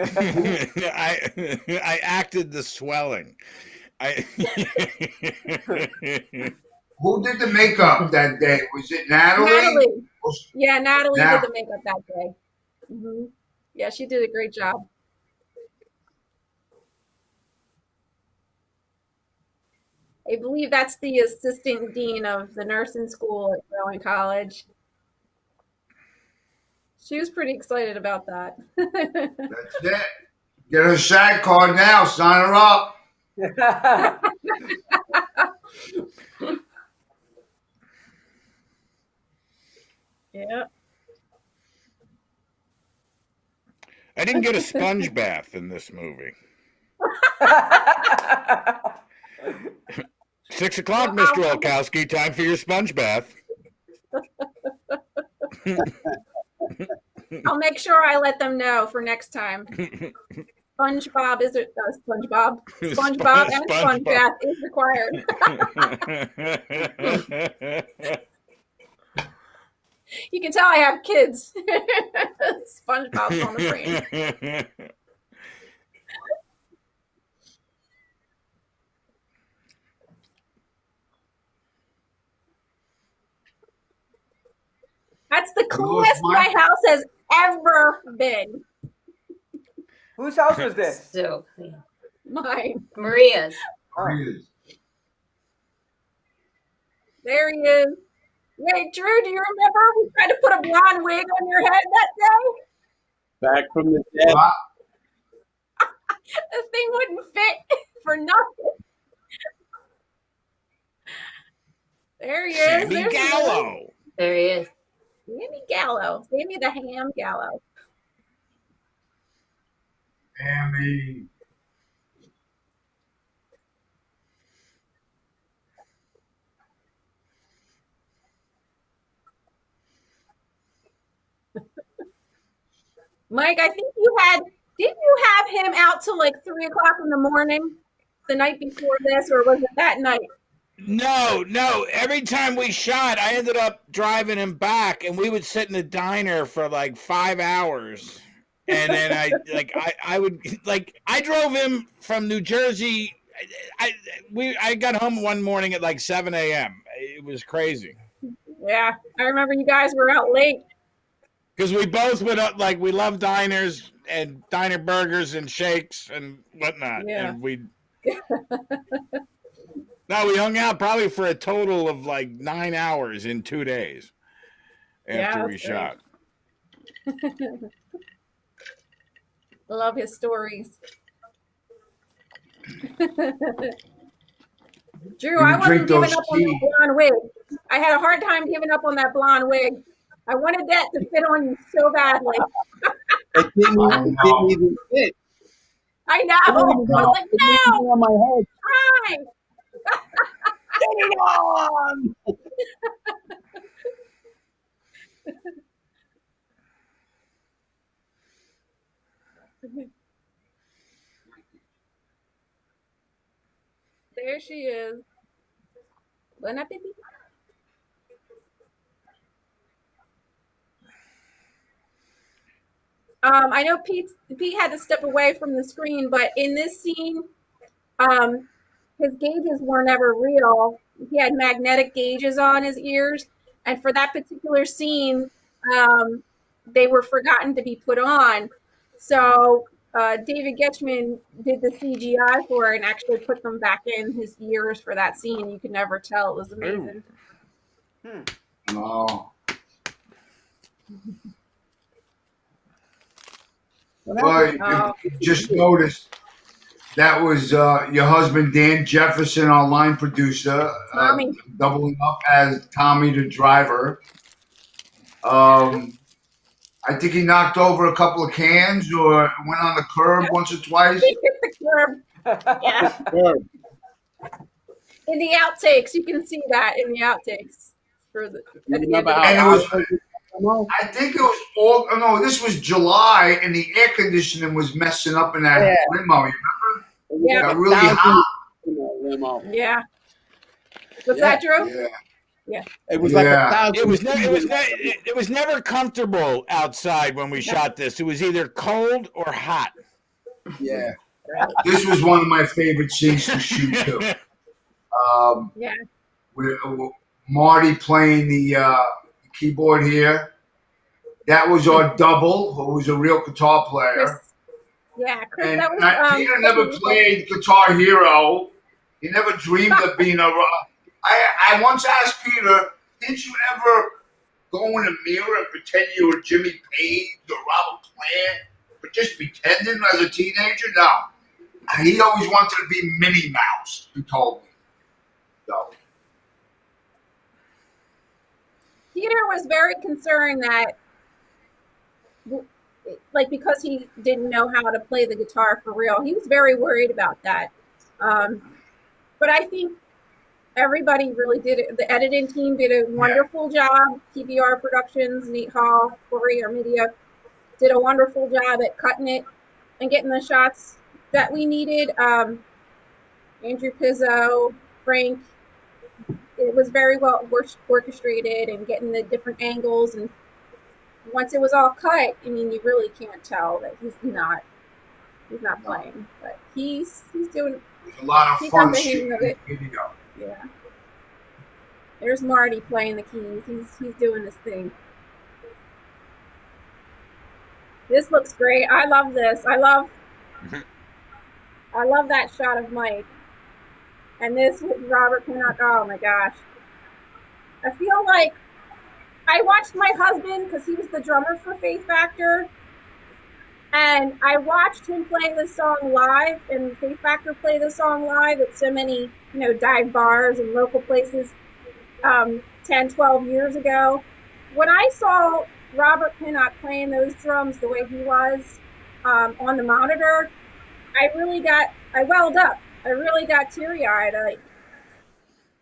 I acted the swelling. Who did the makeup that day? Was it Natalie? Natalie. Yeah, Natalie Now- did the makeup that day. Yeah, she did a great job. I believe that's the assistant dean of the nursing school at Rowan College. She was pretty excited about that. That's it. Get her SAG card now. Sign her up. Yeah. I didn't get a sponge bath in this movie. 6 o'clock, Mr. Olkowski. Time for your sponge bath. I'll make sure I let them know for next time. SpongeBob is SpongeBob. SpongeBob and sponge bath is required. You can tell I have kids. SpongeBob's on the brain. That's the coolest my house has ever been. Whose house was this? So clean. Mine. Maria's. There he is. Wait, Drew, do you remember we tried to put a blonde wig on your head that day? Back from the dead. The thing wouldn't fit for nothing. There he is. Sammy Gallo. There he is. Sammy Gallo. Sammy the Ham Gallo. Sammy. Mike, I think didn't you have him out till like 3 o'clock in the morning the night before this, or was it that night? No. Every time we shot, I ended up driving him back, and we would sit in the diner for like 5 hours. And then I drove him from New Jersey. I got home one morning at like 7 a.m. It was crazy. Yeah, I remember you guys were out late. Because we both would we love diners and diner burgers and shakes and whatnot. Yeah. And we hung out probably for a total of like 9 hours in 2 days after we shot. Love his stories. Drew, I wasn't giving up on that blonde wig. I had a hard time giving up on that blonde wig. I wanted that to fit on you so badly. It didn't even fit. I know. I was like, no. On my head. Try. Get it on. There she is. Bon appetit. I know Pete had to step away from the screen, but in this scene, his gauges were never real. He had magnetic gauges on his ears, and for that particular scene, they were forgotten to be put on. So David Getchman did the CGI for it and actually put them back in his ears for that scene. You could never tell. It was amazing. Oh. Well, you just noticed that was your husband, Dan Jefferson, our line producer, doubling up as Tommy the driver. I think he knocked over a couple of cans or went on the curb once or twice. He hit the curb. Yeah. In the outtakes, you can see that in the outtakes. I think it was this was July, and the air conditioning was messing up in that limo. You remember? Yeah. It got really hot. Yeah. What's that, Drew? Yeah. Yeah. It was like Yeah. 1,000. It was never comfortable outside when we shot this. It was either cold or hot. Yeah. Right. This was one of my favorite scenes to shoot too. Yeah. With Marty playing the keyboard here. That was our double, who was a real guitar player. Chris. Yeah, Chris. And That was Peter Chris never Michael. played Guitar Hero. He never dreamed of being a. I once asked Peter, "Did you ever go in a mirror and pretend you were Jimmy Page or Robert Plant, but just pretending as a teenager?" No, he always wanted to be Minnie Mouse. He told me. So. Peter was very concerned that, like, because he didn't know how to play the guitar for real, he was very worried about that. But I think everybody really did it. The editing team did a wonderful job. PBR Productions, Nate Hall, Corey Armidia did a wonderful job at cutting it and getting the shots that we needed. Andrew Pizzo, Frank, it was very well orchestrated and getting the different angles. And once it was all cut, I mean, you really can't tell that he's not playing, but he's doing. There's a lot of fun shooting of it. video. Yeah. There's Marty playing the keys. He's doing his thing. This looks great. I love this. I love that shot of Mike. And this with Robert Pinnock. Oh my gosh. I feel like I watched my husband, because he was the drummer for Faith Factor, and I watched him play this song live, and Faith Factor play the song live at so many, dive bars and local places 10, 12 years ago. When I saw Robert Pinnock playing those drums the way he was on the monitor, I welled up. I really got teary-eyed.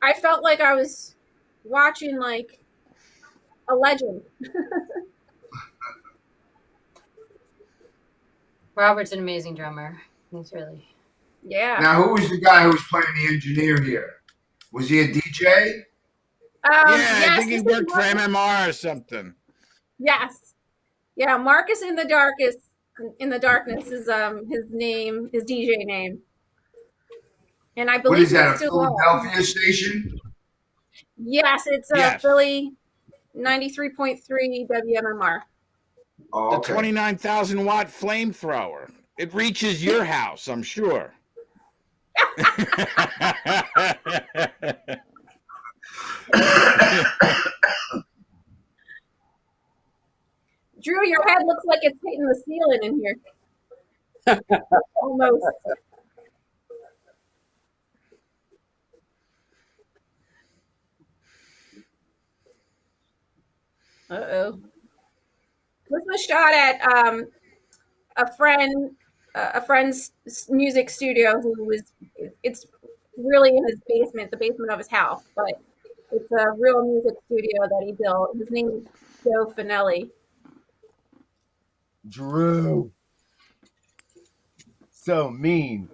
I felt like I was watching, like, a legend. Robert's an amazing drummer. He's really. Yeah. Now, who was the guy who was playing the engineer here? Was he a DJ? I think he worked for MMR or something. Yes. Yeah, Marcus in the Darkness is his name, his DJ name. And I believe What is that, a still Philadelphia station? Yes, it's Philly 93.3 WMMR. Oh, okay. The 29,000 watt flamethrower. It reaches your house, I'm sure. Drew, your head looks like it's hitting the ceiling in here. Almost. Uh-oh. This was shot at a friend's music studio it's really in his basement, the basement of his house, but it's a real music studio that he built. His name is Joe Finelli. Drew. So mean.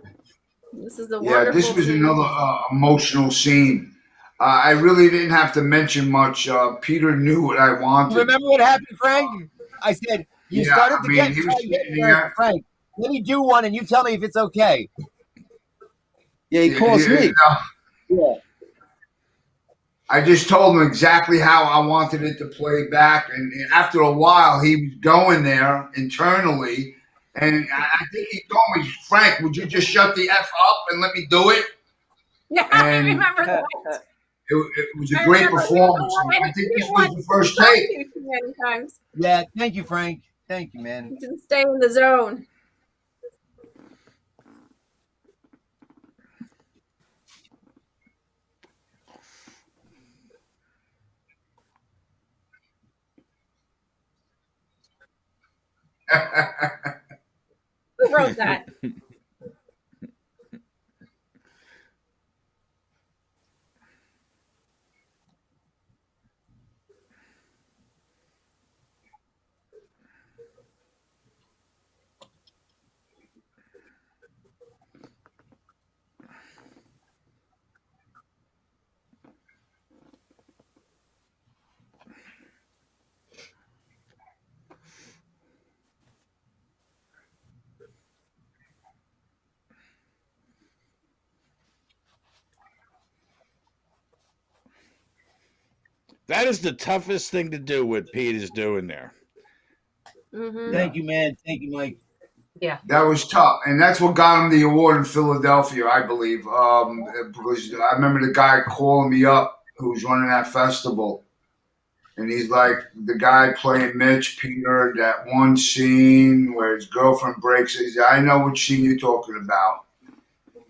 This is a wonderful this was scene. another emotional scene. I really didn't have to mention much. Peter knew what I wanted. Remember what happened, Frank? I said, you started to get Frank, let me do one and you tell me if it's okay. Yeah, he calls me. Yeah. I just told him exactly how I wanted it to play back. And after a while, he was going there internally. And I think he told me, "Frank, would you just shut the F up and let me do it?" Yeah, and I remember that. It was a great performance. I think this was the first take. Too many times. Yeah, thank you, Frank. Thank you, man. You can stay in the zone. Who wrote that? That is the toughest thing to do. What Pete is doing there. Mm-hmm. Thank you, man. Thank you, Mike. Yeah. That was tough, and that's what got him the award in Philadelphia, I believe. Because I remember the guy calling me up who was running that festival, and he's like, the guy playing Mitch Peter, that one scene where his girlfriend breaks it. He said, I know what scene you're talking about.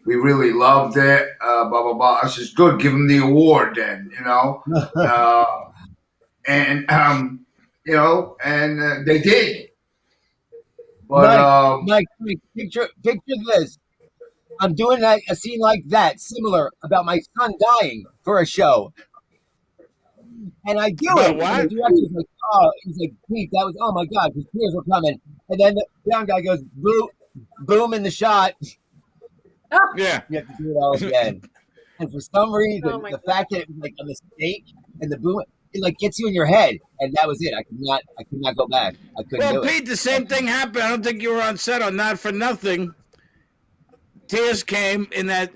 We really loved it. Blah blah blah. I says, good, give him the award then. And they did. But Mike, picture this. I'm doing a scene like that, similar, about my son dying for a show. And I do About it. what? And the director's like, oh, he's like, Pete, that was, oh my God, his tears were coming. And then the sound guy goes, boom in the shot. Yeah. You have to do it all again. And for some reason, the God. fact that it was like a mistake and the boom, it like gets you in your head. And that was it. I could not go back. I couldn't do Well, it. Pete, the same thing happened. I don't think you were on set on Not for Nothing. Tears came in that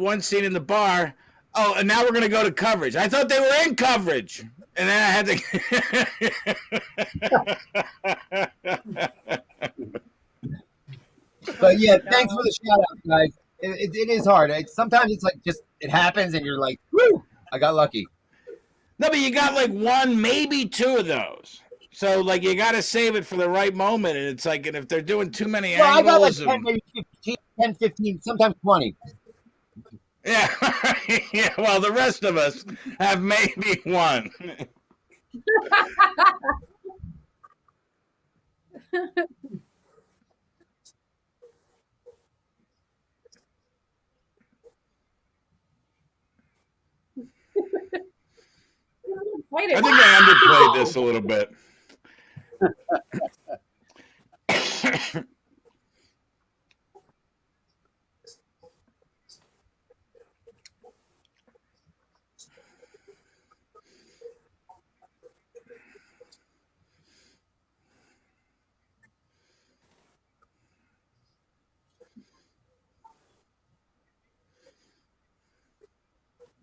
one scene in the bar. Oh, and now we're going to go to coverage. I thought they were in coverage. And then I had to... But yeah, thanks for the shout out, guys. It is hard. Sometimes it's like just it happens and you're like, whoo, I got lucky. No, but you got like one, maybe two of those. So like you got to save it for the right moment. And it's like, and if they're doing too many angles. I got like 10, maybe 10, 15, sometimes 20. Yeah. Yeah. Well, the rest of us have maybe one. I think I underplayed this a little bit.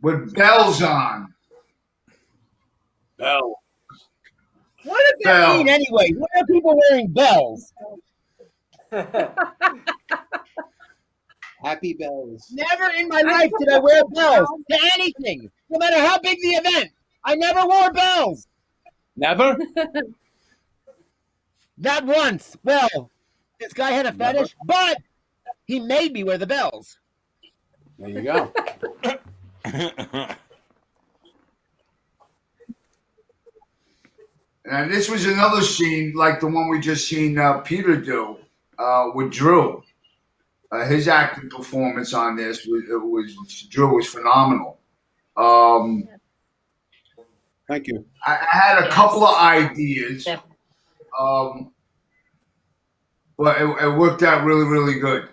with bells on. Bell. What does that mean anyway? Why are people wearing bells? Happy bells. Never in my life did I wear bells to anything, no matter how big the event. I never wore bells. Never? Not once. Well, this guy had a fetish, but he made me wear the bells. There you go. And this was another scene like the one we just seen Peter do with Drew. His acting performance on this Drew was phenomenal. Thank you. I had a couple of ideas, but it worked out really, really good.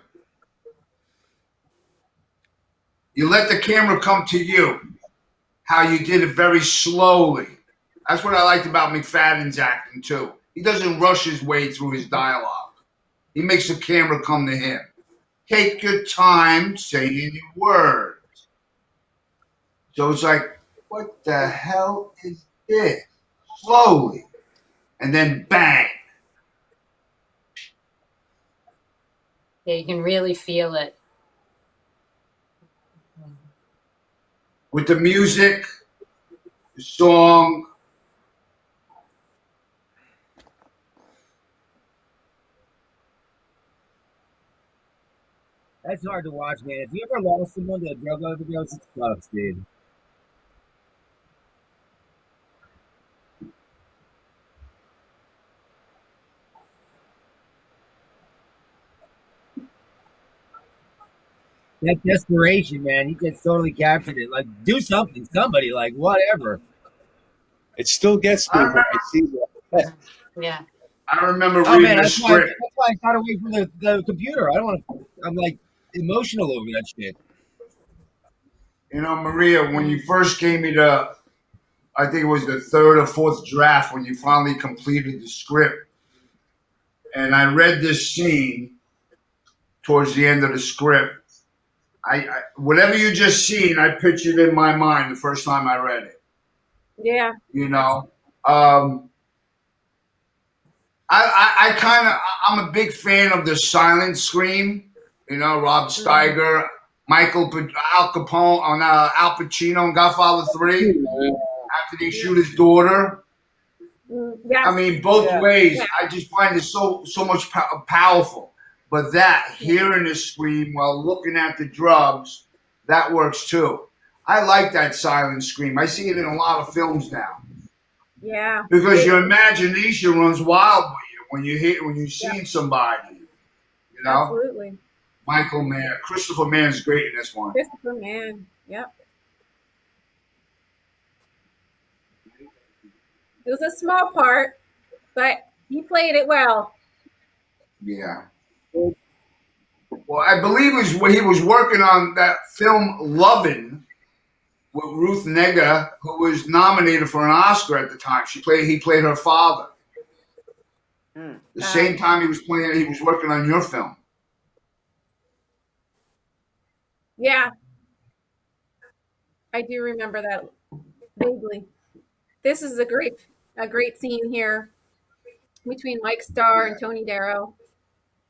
You let the camera come to you, how you did it very slowly. That's what I liked about McFadden's acting too. He doesn't rush his way through his dialogue. He makes the camera come to him. Take your time saying your words. So it's like, what the hell is this? Slowly. And then bang. Yeah, you can really feel it. With the music, the song. That's hard to watch, man. If you ever lost someone to a drug overdose, it's tough, dude. That desperation, man, he just totally captured it. Like, do something, somebody, like, whatever. It still gets me when I see that. Yeah. I remember reading the script. That's why I got away from the computer. I don't want to. I'm like emotional over that shit. You know, Maria, when you first gave me I think it was the third or fourth draft when you finally completed the script. And I read this scene towards the end of the script. I whatever you just seen, I pictured in my mind the first time I read it. Yeah. You know, I'm a big fan of the silent scream. You know, Rob Steiger, Al Capone on Al Pacino in Godfather 3 after they shoot his daughter. Yes. I mean, both Yeah. ways. Yeah. I just find it so much powerful. But that hearing the scream while looking at the drugs, that works too. I like that silent scream. I see it in a lot of films now Yeah. because your imagination runs wild with you when you're seeing somebody. You know, Absolutely. Christopher Mann's great in this one. Christopher Mann. Yep. It was a small part, but he played it well. Yeah. Well, I believe he was working on that film Lovin' with Ruth Negga, who was nominated for an Oscar at the time. He played her father. The same time he was working on your film. Yeah. I do remember that vaguely. This is a great scene here between Mike Starr and Tony Darrow.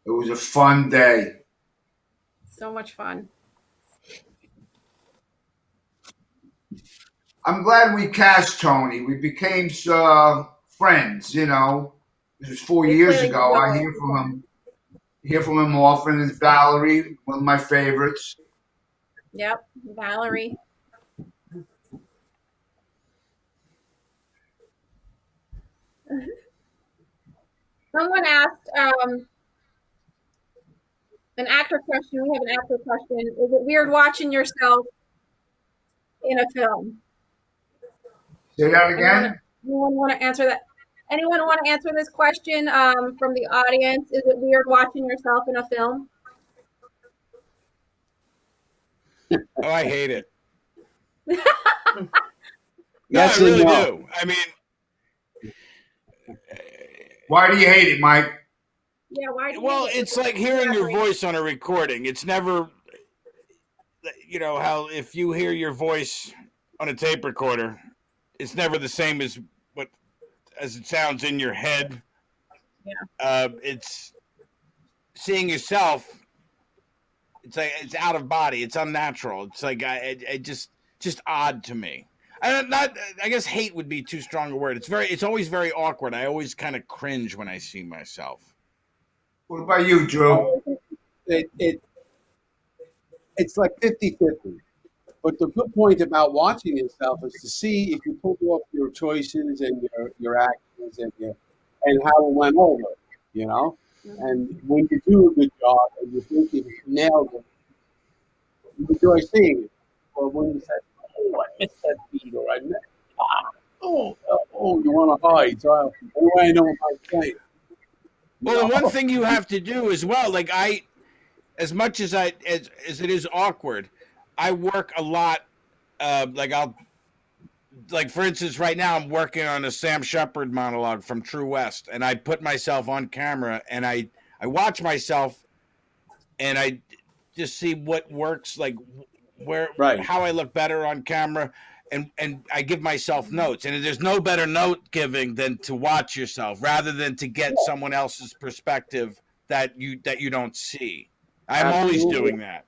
It was a fun day. So much fun. I'm glad we cast Tony. We became friends, you know. This was 4 years ago. I hear from him often. It's Valerie, one of my favorites. Yep, Valerie. Someone asked an actor question. We have an actor question. Is it weird watching yourself in a film? Say that again? Anyone want to answer that? Anyone want to answer this question from the audience? Is it weird watching yourself in a film? Oh, I hate it. Yes, I really no. do. I mean, Why do you hate it, Mike? Yeah, why? Well, it's like hearing your voice on a recording. It's never, you know, how if you hear your voice on a tape recorder, it's never the same as it sounds in your head. Yeah. It's seeing yourself. It's like it's out of body. It's unnatural. It's like it just odd to me. I guess hate would be too strong a word. It's always very awkward. I always kind of cringe when I see myself. What about you, Drew? It's like 50-50. But the good point about watching yourself is to see if you pulled off your choices and your actions and how it went over, you know? And when you do a good job and you think you nailed it, you enjoy seeing it. Or when you say, oh, I missed that beat, or I missed, you want to hide. So anyway, I know what I'm saying. Well, the one thing you have to do as well, like as much as it is awkward, I work a lot. Like for instance, right now I'm working on a Sam Shepard monologue from True West, and I put myself on camera and I watch myself, and I just see what works, like how I look better on camera, and I give myself notes. And there's no better note giving than to watch yourself, rather than to get someone else's perspective that you don't see. I'm always doing that.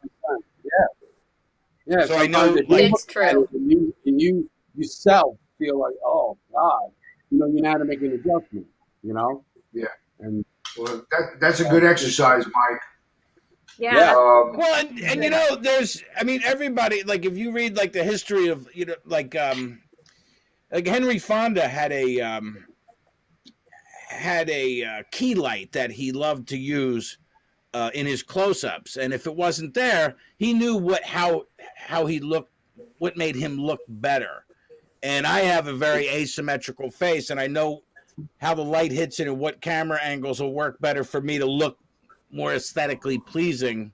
Yeah. So I know it's true. And you yourself feel like, oh God, you know how to make an adjustment, you know? Yeah. And well, that's a good exercise, Mike. Yeah. Well, and you know, everybody, like if you read like the history of, you know, like Henry Fonda had a key light that he loved to use in his close-ups, and if it wasn't there, he knew how he looked, what made him look better. And I have a very asymmetrical face, and I know how the light hits it and what camera angles will work better for me to look more aesthetically pleasing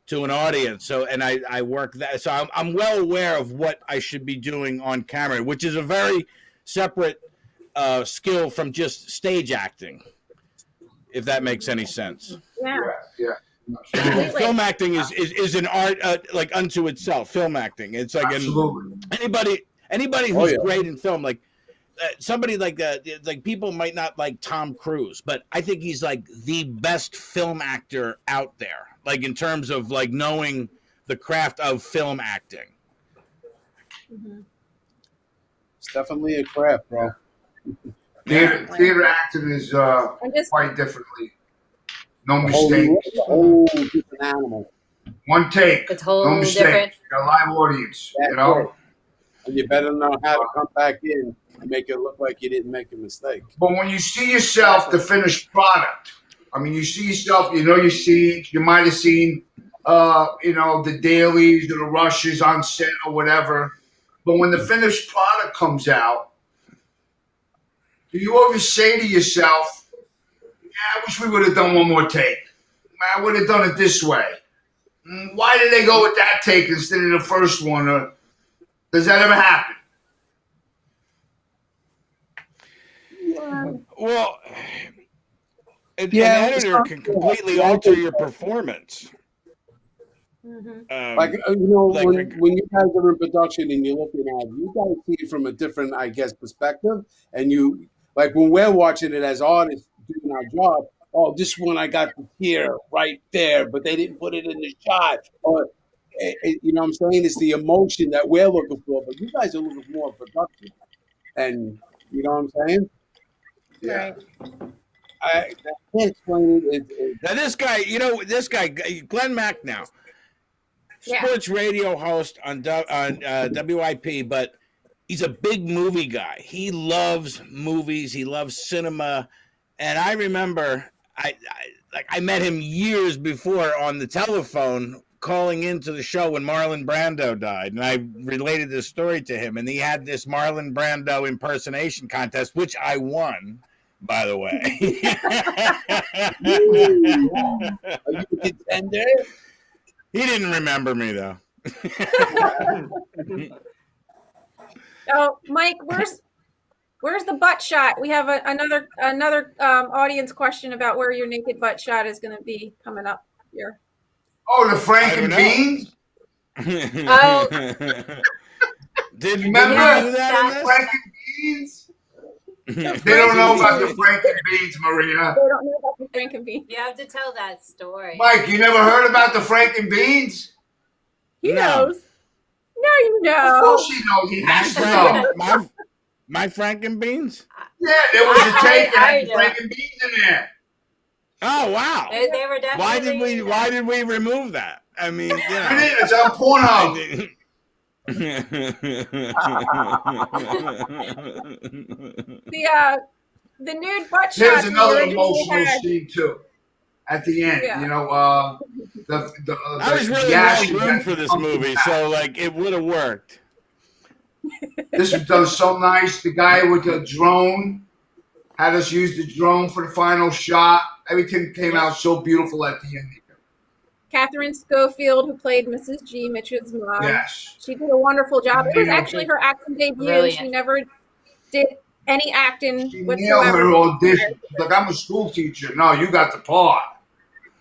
to an audience. So, and I work that. So I'm well aware of what I should be doing on camera, which is a very separate skill from just stage acting, if that makes any sense. Yeah. Film acting is an art like unto itself. Film acting, it's like Anybody who's great in film, like somebody like people might not like Tom Cruise, but I think he's like the best film actor out there. Like in terms of like knowing the craft of film acting. It's definitely a craft, bro. Theater acting is quite differently. No Whole mistakes. different animal. One take. It's whole No mistake. different. A live audience. That's You know. it. And you better know how to come back in and make it look like you didn't make a mistake. But when you see yourself, the finished product. I mean, you see yourself. You know, you might have seen, the dailies or the rushes on set or whatever. But when the finished product comes out, do you always say to yourself, I wish we would have done one more take. I would have done it this way. Why did they go with that take instead of the first one? Or does that ever happen? Well, an editor can completely alter your performance. When you guys are in production and you're looking at it, you guys see it from a different, I guess, perspective. And you, like when we're watching it as artists doing our job, oh, this one I got the tear right there, but they didn't put it in the shot. Or, you know what I'm saying? It's the emotion that we're looking for, but you guys are looking for more production. And you know what I'm saying? Yeah. I can't explain it. Now this guy, Glenn Mack now, sports radio host on WIP, but he's a big movie guy. He loves movies. He loves cinema. And I remember I met him years before on the telephone calling into the show when Marlon Brando died. And I related this story to him. And he had this Marlon Brando impersonation contest, which I won, by the way. Are you a contender? He didn't remember me, though. Oh, Mike, where's the butt shot? We have another audience question about where your naked butt shot is going to be coming up here. Oh, the Frank and Beans? Oh. Did you remember that? Frank and Beans? They don't know about the Frank and Beans, Maria. They don't know about the Frank and Beans. You have to tell that story. Mike, you never heard about the Frank and Beans? He knows. No, you know. Of course he knows. He has to know. My Frank and Beans? Yeah, there was a take that had Frank and Beans in there. Oh wow! They were definitely. Why did we remove that? I mean, it's on Pornhub. The nude butt shot. There's another emotional scene too. At the end, I was really groomed for this movie, so like it would have worked. This was done so nice. The guy with the drone had us use the drone for the final shot. Everything came out so beautiful at the end. Catherine Schofield, who played Mrs. G, Mitch's mom. Yes. She did a wonderful job. It was actually her acting debut. Brilliant. She never did any acting She whatsoever. nailed her audition. She's like, I'm a school teacher. No, you got the part.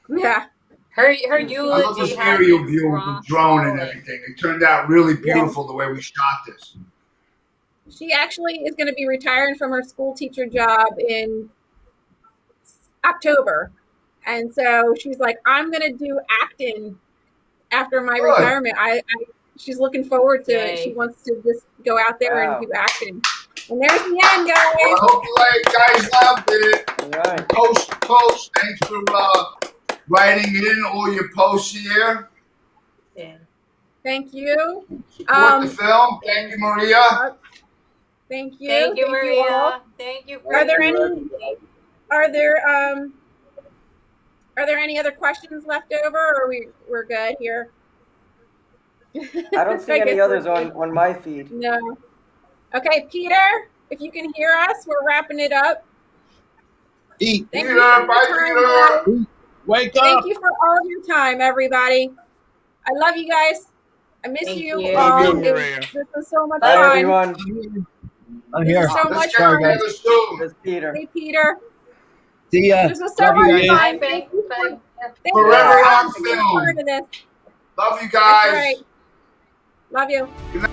Yeah. Her I love eulogy this had aerial view with the drone and everything. It turned out really beautiful the way we shot this. She actually is going to be retiring from her school teacher job in October. And so she's like, I'm going to do acting after my retirement. She's looking forward to it. She wants to just go out there and do acting. And there's the end, guys. Well, I hope you guys loved it. Right. Post. Thanks for writing in all your posts here. Yeah. Thank you. Support the film. Thank you, Maria. Thank you. Thank you, Maria. all. Thank you. Are there any other questions left over, or we're good here? I don't see any others on my feed. No. Okay, Peter, if you can hear us, we're wrapping it up. Eat. Thank Peter, you for bye, your time, Peter. guys. Wake up. Thank you for all of your time, everybody. I love you guys. I miss Thank you. you. Love you, This Maria. was so much Bye, fun. everyone. I'm This here. is so much Let's get fun. together soon. This is Peter. Hey, Peter. See ya. This was so Love you much guys. fun. Bye, Thank you bye. for Forever on being film. part of this. Love you That's guys. right. Love you. Good night.